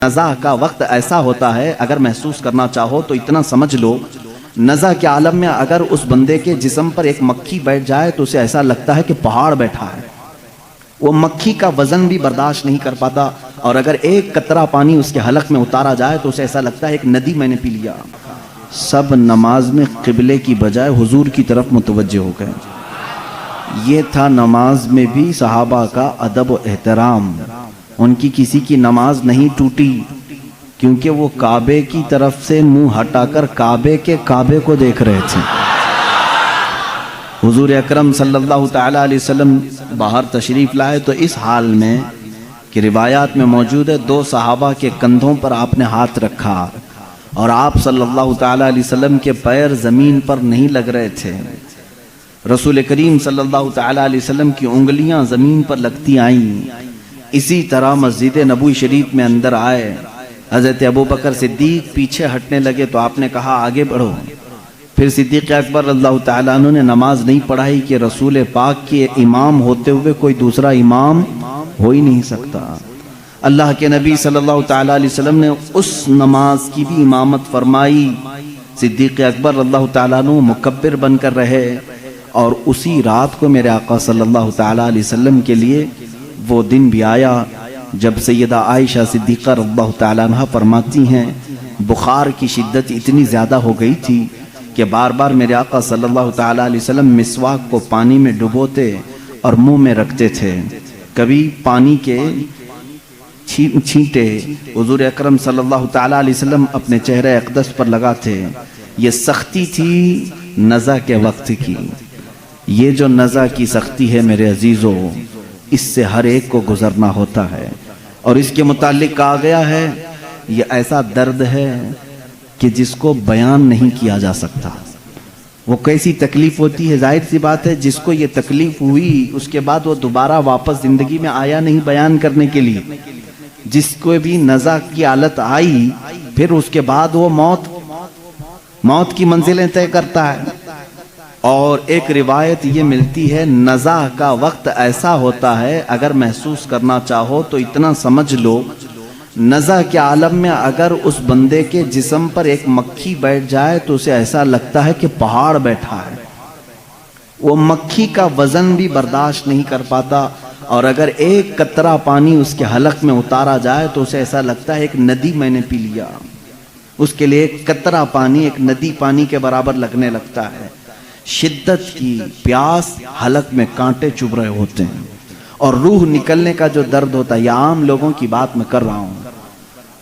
نزا کا وقت ایسا ہوتا ہے، اگر محسوس کرنا چاہو تو اتنا سمجھ لو، نزا کے عالم میں اگر اس بندے کے جسم پر ایک مکھی بیٹھ جائے تو اسے ایسا لگتا ہے کہ پہاڑ بیٹھا ہے. وہ مکھی کا وزن بھی برداشت نہیں کر پاتا، اور اگر ایک قطرہ پانی اس کے حلق میں اتارا جائے تو اسے ایسا لگتا ہے ایک ندی میں نے پی لیا. سب نماز میں قبلے کی بجائے حضور کی طرف متوجہ ہو گئے. یہ تھا نماز میں بھی صحابہ کا ادب و احترام. ان کی کسی کی نماز نہیں ٹوٹی، کیونکہ وہ کعبے کی طرف سے منہ ہٹا کر کعبے کو دیکھ رہے تھے. حضور اکرم صلی اللہ تعالی علیہ وسلم باہر تشریف لائے تو اس حال میں کہ روایات میں موجود ہے، دو صحابہ کے کندھوں پر آپ نے ہاتھ رکھا اور آپ صلی اللہ تعالی علیہ وسلم کے پیر زمین پر نہیں لگ رہے تھے. رسول کریم صلی اللہ تعالی علیہ وسلم کی انگلیاں زمین پر لگتی آئیں. اسی طرح مسجد نبوی شریف میں اندر آئے، حضرت ابوبکر صدیق پیچھے ہٹنے لگے تو آپ نے کہا آگے بڑھو. پھر صدیق اکبر اللہ تعالیٰ عنہ نے نماز نہیں پڑھائی کہ رسول پاک کے امام ہوتے ہوئے کوئی دوسرا امام ہو ہی نہیں سکتا. اللہ کے نبی صلی اللہ تعالیٰ علیہ وسلم نے اس نماز کی بھی امامت فرمائی. صدیق اکبر اللہ تعالیٰ عنہ مکبر بن کر رہے، اور اسی رات کو میرے آقا صلی اللہ تعالیٰ علیہ وسلم کے لیے وہ دن بھی آیا جب سیدہ عائشہ صدیقہ رضی اللہ تعالیٰ عنہ فرماتی ہیں، بخار کی شدت اتنی زیادہ ہو گئی تھی کہ بار بار میرے آقا صلی اللہ تعالیٰ علیہ وسلم مسواک کو پانی میں ڈبوتے اور منہ میں رکھتے تھے. کبھی پانی کے چھینٹے حضور اکرم صلی اللہ تعالیٰ علیہ وسلم اپنے چہرے اقدس پر لگاتے. یہ سختی تھی نزا کے وقت کی. یہ جو نزا کی سختی ہے میرے عزیزو، اس سے ہر ایک کو گزرنا ہوتا ہے، اور اس کے متعلق کہا گیا ہے یہ ایسا درد ہے کہ جس کو بیان نہیں کیا جا سکتا. وہ کیسی تکلیف ہوتی ہے، ظاہر سی بات ہے جس کو یہ تکلیف ہوئی اس کے بعد وہ دوبارہ واپس زندگی میں آیا نہیں بیان کرنے کے لیے. جس کو بھی نزا کی حالت آئی پھر اس کے بعد وہ موت کی منزلیں طے کرتا ہے. اور ایک روایت یہ ملتی ہے، نزا کا وقت ایسا ہوتا ہے، اگر محسوس کرنا چاہو تو اتنا سمجھ لو، نزا کے عالم میں اگر اس بندے کے جسم پر ایک مکھی بیٹھ جائے تو اسے ایسا لگتا ہے کہ پہاڑ بیٹھا ہے. وہ مکھی کا وزن بھی برداشت نہیں کر پاتا، اور اگر ایک قطرہ پانی اس کے حلق میں اتارا جائے تو اسے ایسا لگتا ہے ایک ندی میں نے پی لیا. اس کے لیے ایک قطرہ پانی ایک ندی پانی کے برابر لگنے لگتا ہے. شدت کی پیاس، حلق میں کانٹے چبھ رہے ہوتے ہیں، اور روح نکلنے کا جو درد ہوتا ہے، یہ عام لوگوں کی بات میں کر رہا ہوں،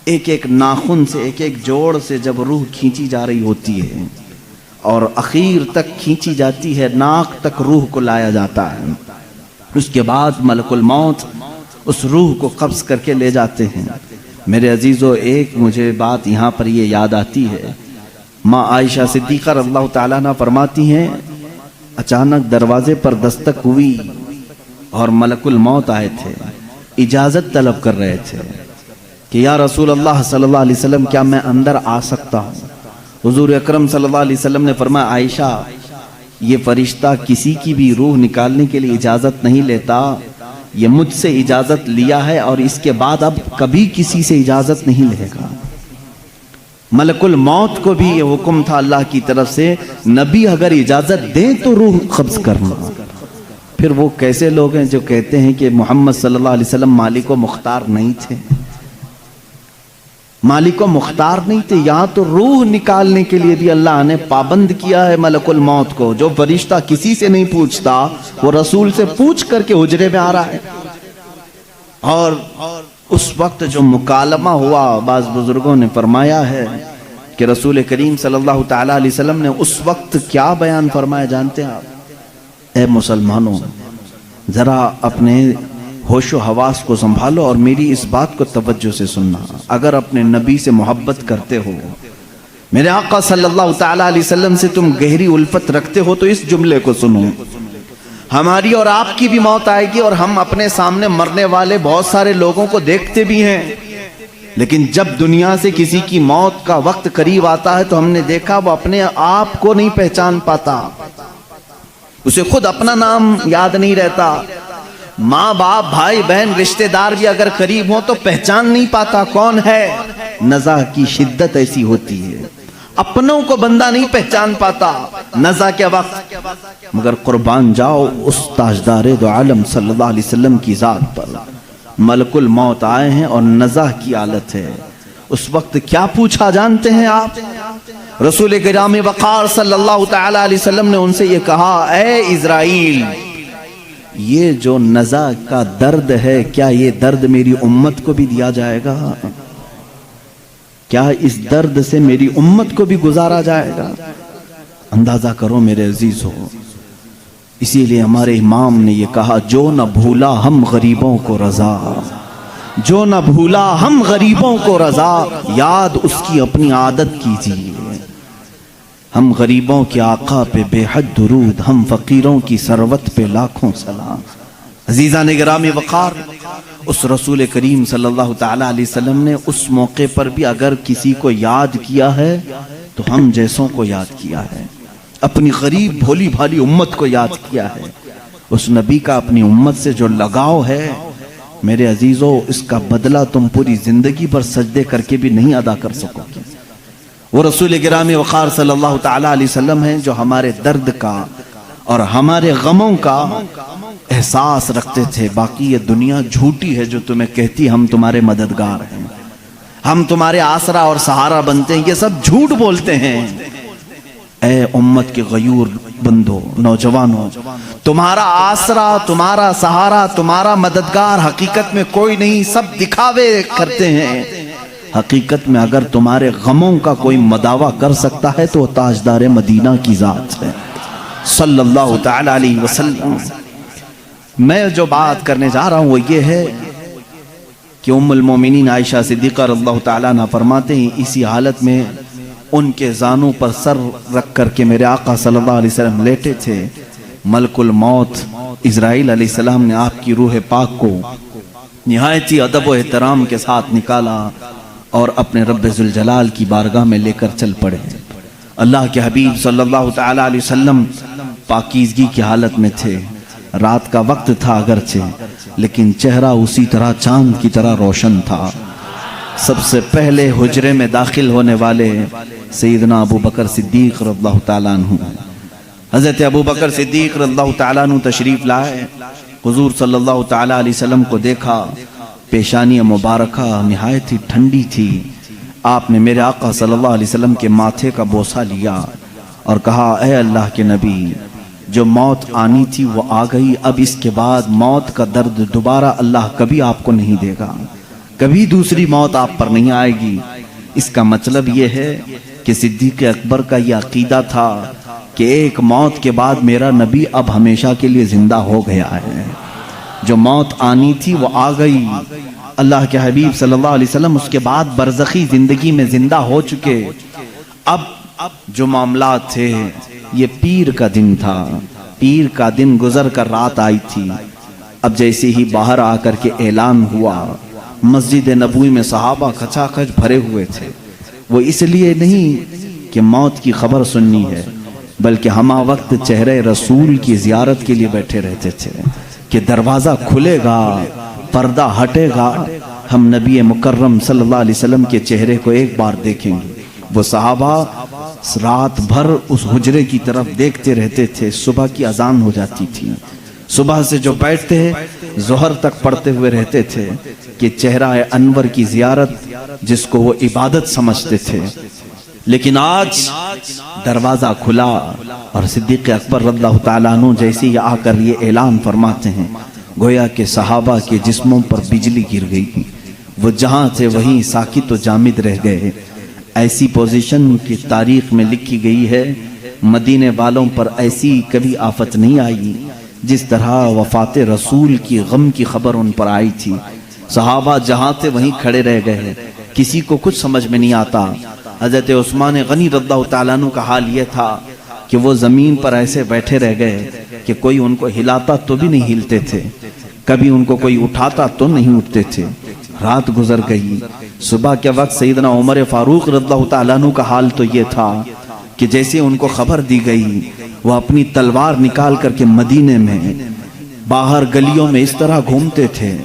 ایک ایک ناخن سے ایک ایک جوڑ سے جب روح کھینچی جا رہی ہوتی ہے اور اخیر تک کھینچی جاتی ہے، ناک تک روح کو لایا جاتا ہے. اس کے بعد ملک الموت اس روح کو قبض کر کے لے جاتے ہیں. میرے عزیزو، ایک مجھے بات یہاں پر یہ یاد آتی ہے. ماں عائشہ صدیقہ رضی اللہ تعالیٰ عنہ فرماتی ہیں، اچانک دروازے پر دستک ہوئی اور ملک الموت آئے تھے، اجازت طلب کر رہے تھے کہ یا رسول اللہ صلی اللہ علیہ وسلم کیا میں اندر آ سکتا ہوں؟ حضور اکرم صلی اللہ علیہ وسلم نے فرمایا، عائشہ یہ فرشتہ کسی کی بھی روح نکالنے کے لیے اجازت نہیں لیتا، یہ مجھ سے اجازت لیا ہے اور اس کے بعد اب کبھی کسی سے اجازت نہیں لے گا. ملک الموت کو بھی یہ حکم تھا اللہ کی طرف سے، نبی اگر اجازت دیں تو روح قبض کرنا. پھر وہ کیسے لوگ ہیں جو کہتے ہیں کہ محمد صلی اللہ علیہ وسلم مالک و مختار نہیں تھے؟ مالک و مختار نہیں تھے، یہاں تو روح نکالنے کے لیے بھی اللہ نے پابند کیا ہے ملک الموت کو. جو فرشتہ کسی سے نہیں پوچھتا وہ رسول سے پوچھ کر کے حجرے میں آ رہا ہے. اور اس وقت جو مکالمہ ہوا، بعض بزرگوں نے فرمایا ہے کہ رسول کریم صلی اللہ تعالیٰ علیہ وسلم نے اس وقت کیا بیان فرمایا جانتے ہیں آپ؟ اے مسلمانوں، ذرا اپنے ہوش و حواس کو سنبھالو اور میری اس بات کو توجہ سے سننا. اگر اپنے نبی سے محبت کرتے ہو، میرے آقا صلی اللہ تعالیٰ علیہ وسلم سے تم گہری الفت رکھتے ہو، تو اس جملے کو سنو. ہماری اور آپ کی بھی موت آئے گی، اور ہم اپنے سامنے مرنے والے بہت سارے لوگوں کو دیکھتے بھی ہیں، لیکن جب دنیا سے کسی کی موت کا وقت قریب آتا ہے تو ہم نے دیکھا وہ اپنے آپ کو نہیں پہچان پاتا، اسے خود اپنا نام یاد نہیں رہتا. ماں باپ بھائی بہن رشتہ دار بھی اگر قریب ہوں تو پہچان نہیں پاتا کون ہے. نزا کی شدت ایسی ہوتی ہے، اپنوں کو بندہ نہیں پہچان پاتا نزا کے وقت. مگر قربان جاؤ اس تاجدار دو عالم صلی اللہ علیہ وسلم کی ذات پر. ملک الموت آئے ہیں اور نزا کی حالت ہے. اس وقت کیا پوچھا جانتے ہیں آپ؟ رسول کرام وقار صلی اللہ تعالی علیہ وسلم نے ان سے یہ کہا، اے اسرائیل، یہ جو نزا کا درد ہے کیا یہ درد میری امت کو بھی دیا جائے گا؟ کیا اس درد سے میری امت کو بھی گزارا جائے گا؟ اندازہ کرو میرے عزیز ہو. اسی لیے ہمارے امام نے یہ کہا، جو نہ بھولا ہم غریبوں کو رضا، جو نہ بھولا ہم غریبوں کو رضا، یاد اس کی اپنی عادت کیجیے. ہم غریبوں کے آقا پہ بے حد درود، ہم فقیروں کی ثروت پہ لاکھوں سلام. عزیزان گرامی وقار، اس رسول کریم صلی اللہ تعالی علیہ وسلم نے اس موقع پر بھی اگر کسی کو یاد کیا ہے تو ہم جیسوں کو یاد کیا ہے، اپنی غریب بھولی بھالی امت کو یاد کیا ہے. اس نبی کا اپنی امت سے جو لگاؤ ہے میرے عزیزو، اس کا بدلہ تم پوری زندگی پر سجدے کر کے بھی نہیں ادا کر سکو گے. وہ رسول گرامی وقار صلی اللہ تعالی علیہ وسلم ہیں جو ہمارے درد کا اور ہمارے غموں کا احساس رکھتے تھے. باقی یہ دنیا جھوٹی ہے جو تمہیں کہتی ہم تمہارے مددگار ہیں، ہم تمہارے آسرا اور سہارا بنتے ہیں، یہ سب جھوٹ بولتے ہیں. اے امت کے غیور بندو، نوجوانوں، تمہارا آسرا، تمہارا سہارا، تمہارا مددگار حقیقت میں کوئی نہیں، سب دکھاوے کرتے ہیں. حقیقت میں اگر تمہارے غموں کا کوئی مداوع کر سکتا ہے تو تاجدار مدینہ کی ذات ہے صلی اللہ تعالی علیہ وسلم. میں جو بات کرنے جا رہا ہوں وہ یہ ہے کہ ام المومنین عائشہ صدیقہ رضی اللہ تعالیٰ عنہ فرماتے ہیں، اسی حالت میں ان کے زانوں پر سر رکھ کر کے میرے آقا صلی اللہ علیہ وسلم لیٹے تھے. ملک الموت اسرائیل علیہ السلام نے آپ کی روح پاک کو نہایت ہی ادب و احترام کے ساتھ نکالا اور اپنے رب ذوالجلال کی بارگاہ میں لے کر چل پڑے. اللہ کے حبیب صلی اللہ تعالی علیہ وسلم پاکیزگی کی حالت میں تھے. رات کا وقت تھا اگرچہ، لیکن چہرہ اسی طرح چاند کی طرح روشن تھا. سب سے پہلے حجرے میں داخل ہونے والے سیدنا ابو بکر صدیق رضی اللہ تعالیٰ عنہ. حضرت ابو بکر صدیق رضی اللہ تعالیٰ عنہ تشریف لائے. حضور صلی اللہ تعالیٰ علیہ وسلم کو دیکھا، پیشانی مبارکہ نہایت ہی ٹھنڈی تھی. آپ نے میرے آقا صلی اللہ علیہ وسلم کے ماتھے کا بوسہ لیا اور کہا، اے اللہ کے نبی، جو موت آنی تھی وہ آ گئی، اب اس کے بعد موت کا درد دوبارہ اللہ کبھی آپ کو نہیں دے گا، کبھی دوسری موت آپ پر نہیں آئے گی. اس کا مطلب یہ ہے کہ صدیق اکبر کا یہ عقیدہ تھا کہ ایک موت کے بعد میرا نبی اب ہمیشہ کے لیے زندہ ہو گیا ہے. جو موت آنی تھی وہ آ گئی. اللہ کے حبیب صلی اللہ علیہ وسلم اس کے بعد برزخی زندگی میں زندہ ہو چکے. اب جو معاملات تھے، یہ پیر کا دن تھا. پیر کا دن گزر کر رات آئی تھی. اب جیسے ہی باہر آ کر کے اعلان ہوا، مسجد نبوی میں صحابہ کھچا کھچ بھرے ہوئے تھے. وہ اس لیے نہیں کہ موت کی خبر سننی ہے، بلکہ ہمہ وقت چہرے رسول کی زیارت کے لیے بیٹھے رہتے تھے کہ دروازہ کھلے گا، پردہ ہٹے گا، ہم نبی مکرم صلی اللہ علیہ وسلم کے چہرے کو ایک بار دیکھیں گے. وہ صحابہ رات بھر اس حجرے کی طرف دیکھتے رہتے تھے. صبح کی اذان ہو جاتی تھی، صبح سے جو بیٹھتے ظہر تک پڑھتے ہوئے رہتے تھے کہ چہرہ انور کی زیارت جس کو وہ عبادت سمجھتے تھے. لیکن آج دروازہ کھلا اور صدیق اکبر رضی اللہ تعالیٰ عنہ جیسے ہی آ کر یہ اعلان فرماتے ہیں، گویا کہ صحابہ کے جسموں پر بجلی گر گئی. وہ جہاں تھے وہیں ساکت و جامد رہ گئے. ایسی پوزیشن کی تاریخ میں لکھی گئی ہے، مدینے والوں پر ایسی کبھی آفت نہیں آئی جس طرح وفات رسول کی غم کی خبر ان پر آئی تھی. صحابہ جہاں تھے وہیں کھڑے رہ گئے، کسی کو کچھ سمجھ میں نہیں آتا. حضرت عثمان غنی رضی اللہ تعالیٰ عنہ کا حال یہ تھا کہ وہ زمین پر ایسے بیٹھے رہ گئے کہ کوئی ان کو ہلاتا تو بھی نہیں ہلتے تھے، کبھی ان کو کوئی اٹھاتا تو نہیں اٹھتے تھے. رات گزر گئی. صبح کے وقت سیدنا عمر فاروق رضی اللہ تعالیٰ عنہ کا حال تو یہ تھا کہ جیسے ان کو خبر دی گئی، وہ اپنی تلوار نکال کر کے مدینے میں باہر گلیوں میں اس طرح گھومتے تھے،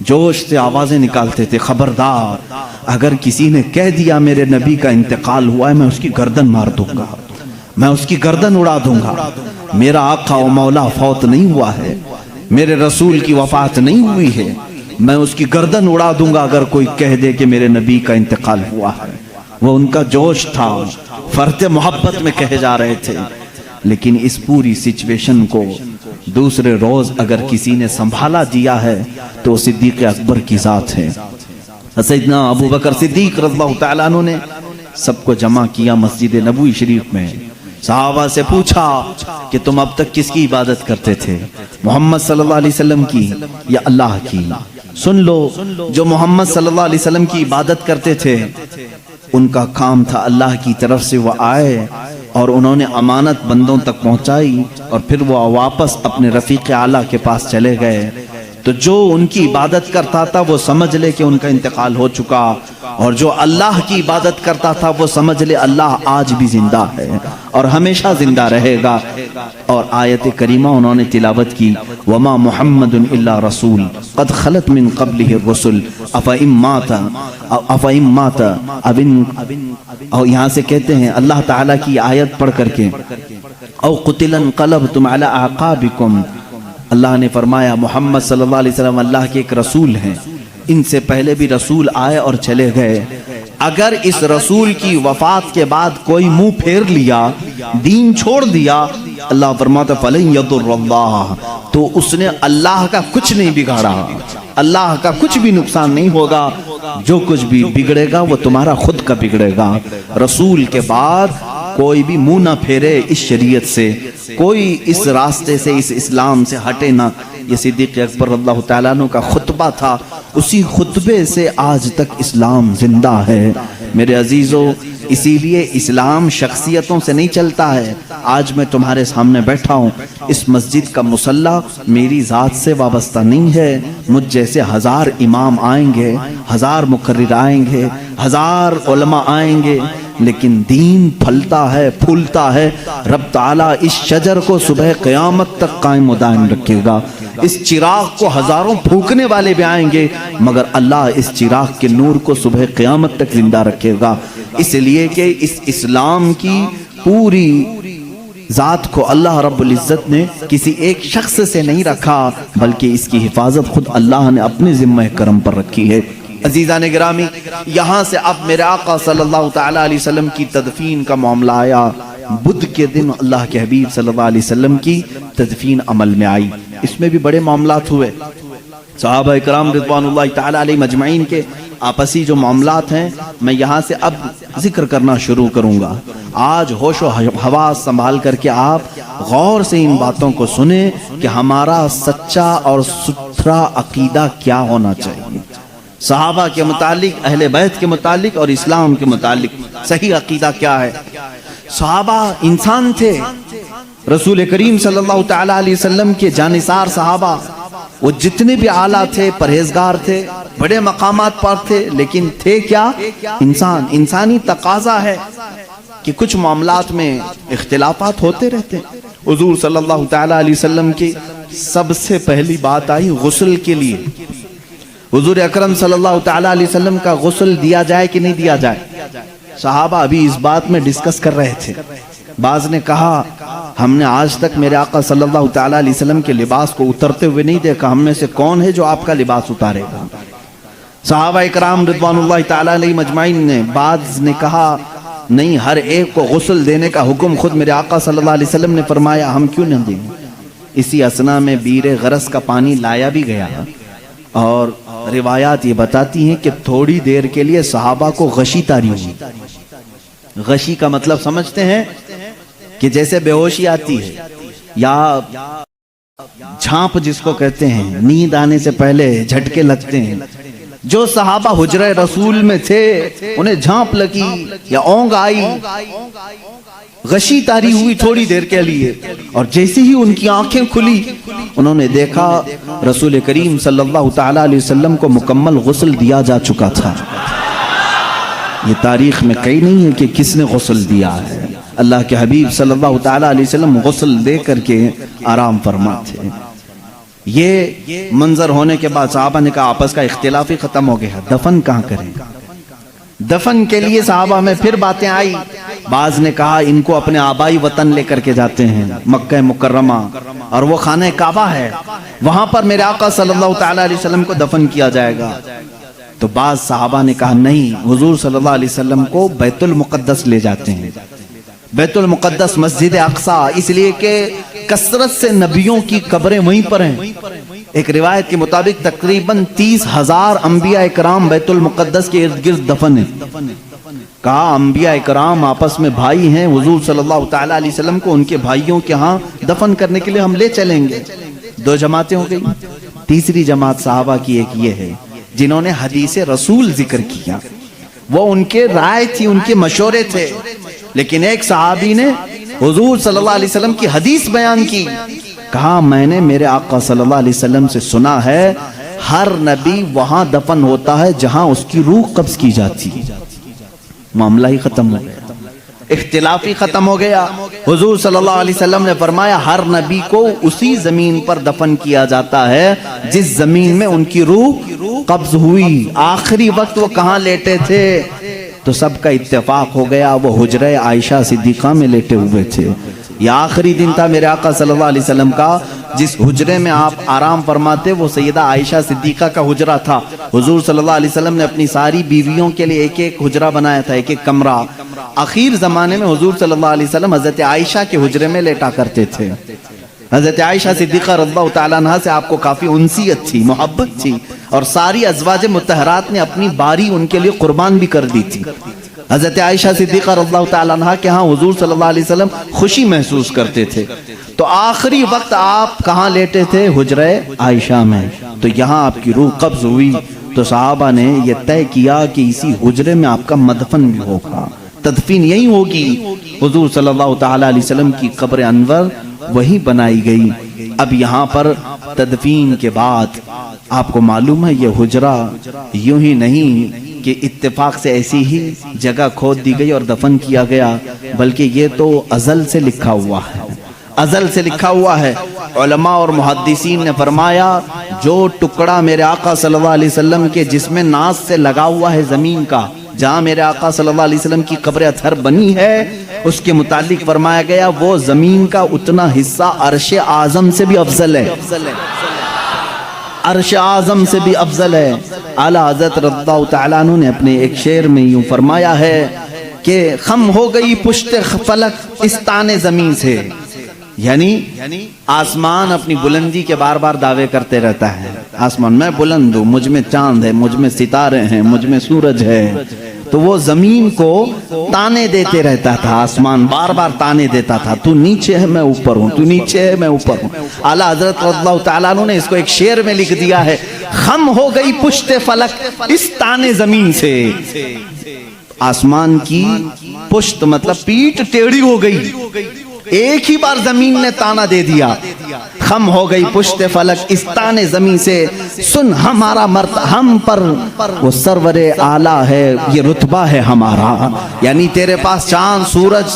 جوش سے آوازیں نکالتے تھے، خبردار اگر کسی نے کہہ دیا میرے نبی کا انتقال ہوا ہے، میں اس کی گردن مار دوں گا، میں اس کی گردن اڑا دوں گا، میرا آقا و مولا فوت نہیں ہوا ہے، میرے رسول کی وفات نہیں ہوئی ہے، میں اس کی گردن اڑا دوں گا اگر کوئی کہہ دے کہ میرے نبی کا انتقال ہوا ہے۔ وہ ان کا جوش تھا، فرط محبت میں کہے جا رہے تھے۔ لیکن اس پوری سچویشن کو دوسرے روز اگر کسی نے سنبھالا دیا ہے تو صدیق اکبر کی ذات ہے۔ سیدنا ابو بکر صدیق رضی اللہ تعالیٰ عنہ نے سب کو جمع کیا مسجد نبوی شریف میں، صحابہ سے پوچھا کہ تم اب تک کس کی عبادت کرتے تھے، محمد صلی اللہ علیہ وسلم کی یا اللہ کی؟ سن لو، جو محمد صلی اللہ علیہ وسلم کی عبادت کرتے تھے ان کا کام تھا اللہ کی طرف سے وہ آئے اور انہوں نے امانت بندوں تک پہنچائی اور پھر وہ واپس اپنے رفیق اعلیٰ کے پاس چلے گئے۔ تو جو ان کی عبادت کرتا تھا وہ سمجھ لے کہ ان کا انتقال ہو چکا، اور جو اللہ کی عبادت کرتا تھا وہ سمجھ لے اللہ آج بھی زندہ ہے اور ہمیشہ زندہ رہے گا۔ اور آیت کریمہ انہوں نے تلاوت کی، وَمَا مُحَمَّدٌ إِلَّا رَسُولٌ قَدْ خَلَتْ مِن قَبْلِهِ الرُّسُلُ أَفَإِن مَّاتَ اور یہاں سے کہتے ہیں اللہ تعالیٰ کی آیت پڑھ کر کے او قُتِلَ انقلبتم علی اعقابکم، اللہ نے فرمایا محمد صلی اللہ علیہ وسلم اللہ کے ایک رسول ہیں، ان سے پہلے بھی رسول آئے اور چلے گئے، اگر اس رسول کی وفات کے بعد کوئی منہ پھیر لیا، دین چھوڑ دیا، اللہ فرماتا فَلَن يَضُرَّ اللَّهَ، تو اس نے اللہ کا کچھ نہیں بگاڑا، اللہ کا کچھ بھی نقصان نہیں ہوگا، جو کچھ بھی بگڑے گا وہ تمہارا خود کا بگڑے گا۔ رسول کے بعد کوئی بھی منہ نہ پھیرے اس شریعت سے، کوئی اس راستے سے، اس اسلام سے ہٹے نہ۔ یہ صدیق اکبر رضی اللہ تعالیٰ عنہ کا خطبہ تھا، اسی خطبے سے آج تک اسلام زندہ ہے۔ میرے عزیزو، اسی لیے اسلام شخصیتوں سے نہیں چلتا ہے۔ آج میں تمہارے سامنے بیٹھا ہوں، اس مسجد کا مصلی میری ذات سے وابستہ نہیں ہے، مجھ جیسے ہزار امام آئیں گے، ہزار مقرر آئیں گے، ہزار علماء آئیں گے، لیکن دین پھلتا ہے، پھولتا ہے۔ رب تعالیٰ اس شجر کو صبح قیامت تک قائم و دائم رکھے گا، اس چراغ کو ہزاروں پھونکنے والے بھی آئیں گے، مگر اللہ اس چراغ کے نور کو صبح قیامت تک زندہ رکھے گا، اس لیے کہ اس اسلام کی پوری ذات کو اللہ رب العزت نے کسی ایک شخص سے نہیں رکھا، بلکہ اس کی حفاظت خود اللہ نے اپنے ذمہ کرم پر رکھی ہے۔ عزیزان گرامی، یہاں سے اب میرے آقا صلی اللہ تعالیٰ علیہ وسلم کی تدفین کا معاملہ آیا۔ بدھ کے دن اللہ کے حبیب صلی اللہ علیہ وسلم کی تدفین عمل میں آئی، اس میں بھی بڑے معاملات ہوئے۔ صحابہ اکرام رضوان اللہ تعالیٰ علیہ مجمعین کے آپسی جو معاملات ہیں میں یہاں سے اب ذکر کرنا شروع کروں گا۔ آج ہوش و حواس سنبھال کر کے آپ غور سے ان باتوں کو سنیں کہ ہمارا سچا اور ستھرا عقیدہ کیا ہونا چاہیے، صحابہ کے متعلق، اہل بیت کے متعلق اور اسلام کے متعلق صحیح عقیدہ کیا ہے۔ صحابہ انسان تھے، رسول کریم صلی اللہ تعالیٰ علیہ وسلم کے جانثار صحابہ، وہ جتنے بھی اعلیٰ تھے، پرہیزگار تھے، بڑے مقامات پر تھے، لیکن تھے کیا؟ انسان۔ انسانی تقاضا ہے کہ کچھ معاملات میں اختلافات ہوتے رہتے ہیں۔ حضور صلی اللہ تعالیٰ علیہ وسلم کی سب سے پہلی بات آئی غسل کے لیے۔ حضور اکرم صلی اللہ تعالیٰ علیہ وسلم کا غسل دیا جائے کہ نہیں دیا جائے؟ صحابہ ابھی اس بات میں ڈسکس کر رہے تھے۔ بعض نے کہا ہم نے آج تک میرے آقا صلی اللہ تعالیٰ علیہ وسلم کے لباس کو اترتے ہوئے نہیں دیکھا، ہم میں سے کون ہے جو آپ کا لباس اتارے گا؟ صحابہ اکرام رضوان اللہ تعالیٰ علیہ مجمعین نے، بعض نے کہا نہیں، ہر ایک کو غسل دینے کا حکم خود میرے آقا صلی اللہ علیہ وسلم نے فرمایا، ہم کیوں نہ دیں؟ اسی اسنا میں بیر غرس کا پانی لایا بھی گیا، اور روایات یہ بتاتی ہیں کہ تھوڑی دیر کے لیے صحابہ کو غشی طاری ہوئی۔ غشی کا مطلب سمجھتے ہیں کہ جیسے بے ہوشی آتی ہے یا جھانپ جس کو کہتے ہیں، نیند آنے سے پہلے جھٹکے لگتے ہیں۔ جو صحابہ حجرہ رسول میں تھے انہیں جھانپ لگی یا اونگ آئی، غشی طاری ہوئی تھوڑی دیر کے لیے، اور جیسے ہی ان کی آنکھیں کھلی انہوں نے دیکھا رسول کریم صلی اللہ تعالیٰ علیہ وسلم کو مکمل غسل دیا جا چکا تھا۔ یہ تاریخ میں کہیں نہیں ہے کہ کس نے غسل دیا ہے، اللہ کے حبیب صلی اللہ تعالیٰ علیہ وسلم غسل دے کر کے آرام فرما تھے۔ یہ منظر ہونے کے بعد صحابہ نے کہا آپس کا اختلاف ہی ختم ہو گیا، دفن کہاں کریں؟ دفن کے لیے صحابہ میں پھر باتیں آئی. بعض نے کہا ان کو اپنے آبائی وطن لے کر کے جاتے ہیں مکہ مکرمہ، اور وہ خانہ کعبہ ہے، وہاں پر میرے آقا صلی اللہ تعالی علیہ وسلم کو دفن کیا جائے گا. تو بعض صحابہ نے کہا نہیں، حضور صلی اللہ علیہ وسلم کو بیت المقدس لے جاتے ہیں. بیت المقدس مسجد اقصیٰ، اس لیے کہ کثرت سے نبیوں کی قبریں وہیں پر ہیں. ایک روایت کے مطابق تقریباً 30,000 انبیاء اکرام بیت المقدس کے ارد گرد دفن ہیں. کہا انبیاء اکرام آپس میں بھائی ہیں، حضور صلی اللہ تعالی علیہ وسلم کو ان کے بھائیوں کے ہاں دفن کرنے کے لیے ہم لے چلیں گے. 2 جماعتیں ہو گئی. تیسری جماعت صحابہ کی ایک یہ ہے جنہوں نے حدیث رسول ذکر کیا، وہ ان کے رائے تھی، ان کے مشورے تھے. لیکن ایک صحابی نے حضور صلی اللہ علیہ وسلم کی حدیث بیان کی. کہا میں نے میرے آقا صلی اللہ علیہ وسلم سے سنا ہے ہر نبی وہاں دفن ہوتا ہے جہاں اس کی روح قبض کی جاتی. معاملہ ہی ختم ہو گیا، اختلاف ہی ختم ہو گیا. حضور صلی اللہ علیہ وسلم نے فرمایا ہر نبی کو اسی زمین پر دفن کیا جاتا ہے جس زمین میں ان کی روح قبض ہوئی. آخری وقت وہ کہاں لیٹے تھے؟ تو سب کا اتفاق ہو گیا وہ حجرہ عائشہ صدیقہ میں لیٹے ہوئے تھے. یہ آخری دن تھا میرے آقا صلی اللہ علیہ وسلم کا جس حجرے میں آپ آرام فرماتے، وہ سیدہ عائشہ صدیقہ کا حجرہ تھا. حضور صلی اللہ علیہ وسلم نے اپنی ساری بیویوں کے لیے ایک ایک حجرہ بنایا تھا، ایک ایک کمرہ. آخر زمانے میں حضور صلی اللہ علیہ وسلم حضرت عائشہ کے حجرے میں لیٹا کرتے تھے. حضرت عائشہ صدیقہ رضی اللہ تعالیٰ عنہ سے آپ کو کافی انسیت تھی، محبت تھی، اور ساری ازواج مطہرات نے اپنی باری ان کے لیے قربان بھی کر دی تھی. حضرت عائشہ صدیقہ رضی اللہ تعالیٰ عنہ کے ہاں حضور صلی اللہ علیہ وسلم خوشی محسوس کرتے تھے. تو آخری وقت آپ کہاں لیٹے تھے؟ حجرہ عائشہ میں. تو یہاں آپ کی روح قبض ہوئی. تو صحابہ نے یہ طے کیا کہ اسی حجرے میں آپ کا مدفن بھی ہوگا، تدفین یہی ہوگی. حضور صلی اللہ تعالی علیہ وسلم کی قبر انور وہی بنائی گئی. اب یہاں پر تدفین کے بعد آپ کو معلوم ہے یہ حجرہ یوں ہی نہیں کہ اتفاق سے ایسی ہی جگہ کھود دی گئی اور دفن کیا گیا، بلکہ یہ تو ازل سے لکھا ہوا ہے. ازل سے لکھا ہوا ہے. علماء اور محدثین نے فرمایا جو ٹکڑا میرے آقا صلی اللہ علیہ وسلم کے جسم ناز سے لگا ہوا ہے زمین کا، جہاں میرے آقا صلی اللہ علیہ وسلم کی قبر اطہر بنی ہے، اس کے متعلق فرمایا گیا وہ زمین کا اتنا حصہ عرش اعظم سے بھی افضل ہے. عرش اعظم سے بھی افضل ہے. اعلیٰ حضرت رضی اللہ تعالیٰ عنہ نے اپنے ایک شعر میں یوں فرمایا ہے کہ خم ہو گئی پشت فلک اس تانے زمین سے. یعنی آسمان اپنی بلندی کے بار بار دعوے کرتے رہتا ہے، آسمان میں بلند ہوں، مجھ میں چاند ہے، مجھ میں ستارے ہیں، مجھ میں سورج ہے. تو وہ زمین کو تانے دیتے رہتا تھا، آسمان بار بار تانے دیتا تھا، تو نیچے ہے میں اوپر ہوں، تو نیچے ہے میں اوپر ہوں. اعلیٰ حضرت رضی اللہ تعالیٰ عنہ نے اس کو ایک شعر میں لکھ دیا ہے خم ہو گئی پشت فلک اس تانے زمین سے. آسمان کی پشت مطلب پیٹ ٹیڑھی ہو گئی، ایک ہی بار زمین نے تانا دے دیا. خم ہو گئی پشت فلک اس تانے زمین سے، سن ہمارا ہم پر وہ سرور اعلیٰ ہے، یہ رتبہ ہے ہمارا. یعنی تیرے پاس چاند سورج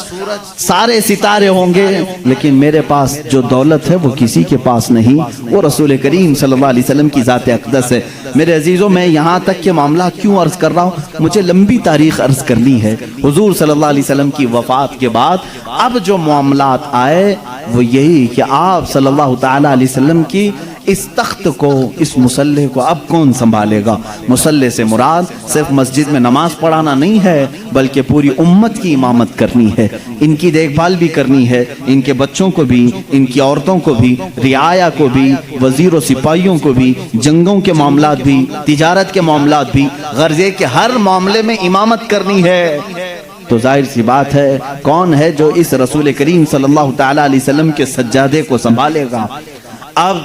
سارے ستارے ہوں گے، لیکن میرے پاس جو دولت ہے وہ کسی کے پاس نہیں، وہ رسول کریم صلی اللہ علیہ وسلم کی ذات اقدس ہے. میرے عزیزوں میں یہاں تک کہ معاملہ کیوں عرض کر رہا ہوں، مجھے لمبی تاریخ عرض کرنی ہے. حضور صلی اللہ علیہ وسلم کی وفات کے بعد اب جو معاملات آئے وہ یہی کہ آپ صلی اللہ تعالی علیہ وسلم کی اس تخت کو، اس مصلح کو اب کون سنبھالے گا. مصلح سے مراد صرف مسجد میں نماز پڑھانا نہیں ہے، بلکہ پوری امت کی امامت کرنی ہے، ان کی دیکھ بھال بھی کرنی ہے، ان کے بچوں کو بھی، ان کی عورتوں کو بھی، رعایا کو بھی، وزیر و سپاہیوں کو بھی، جنگوں کے معاملات بھی، تجارت کے معاملات بھی، غرض ہے کہ ہر معاملے میں امامت کرنی ہے. تو ظاہر سی بات ہے کون ہے جو اس رسول کریم صلی اللہ تعالی علیہ وسلم کے سجادے کو سنبھالے گا. اب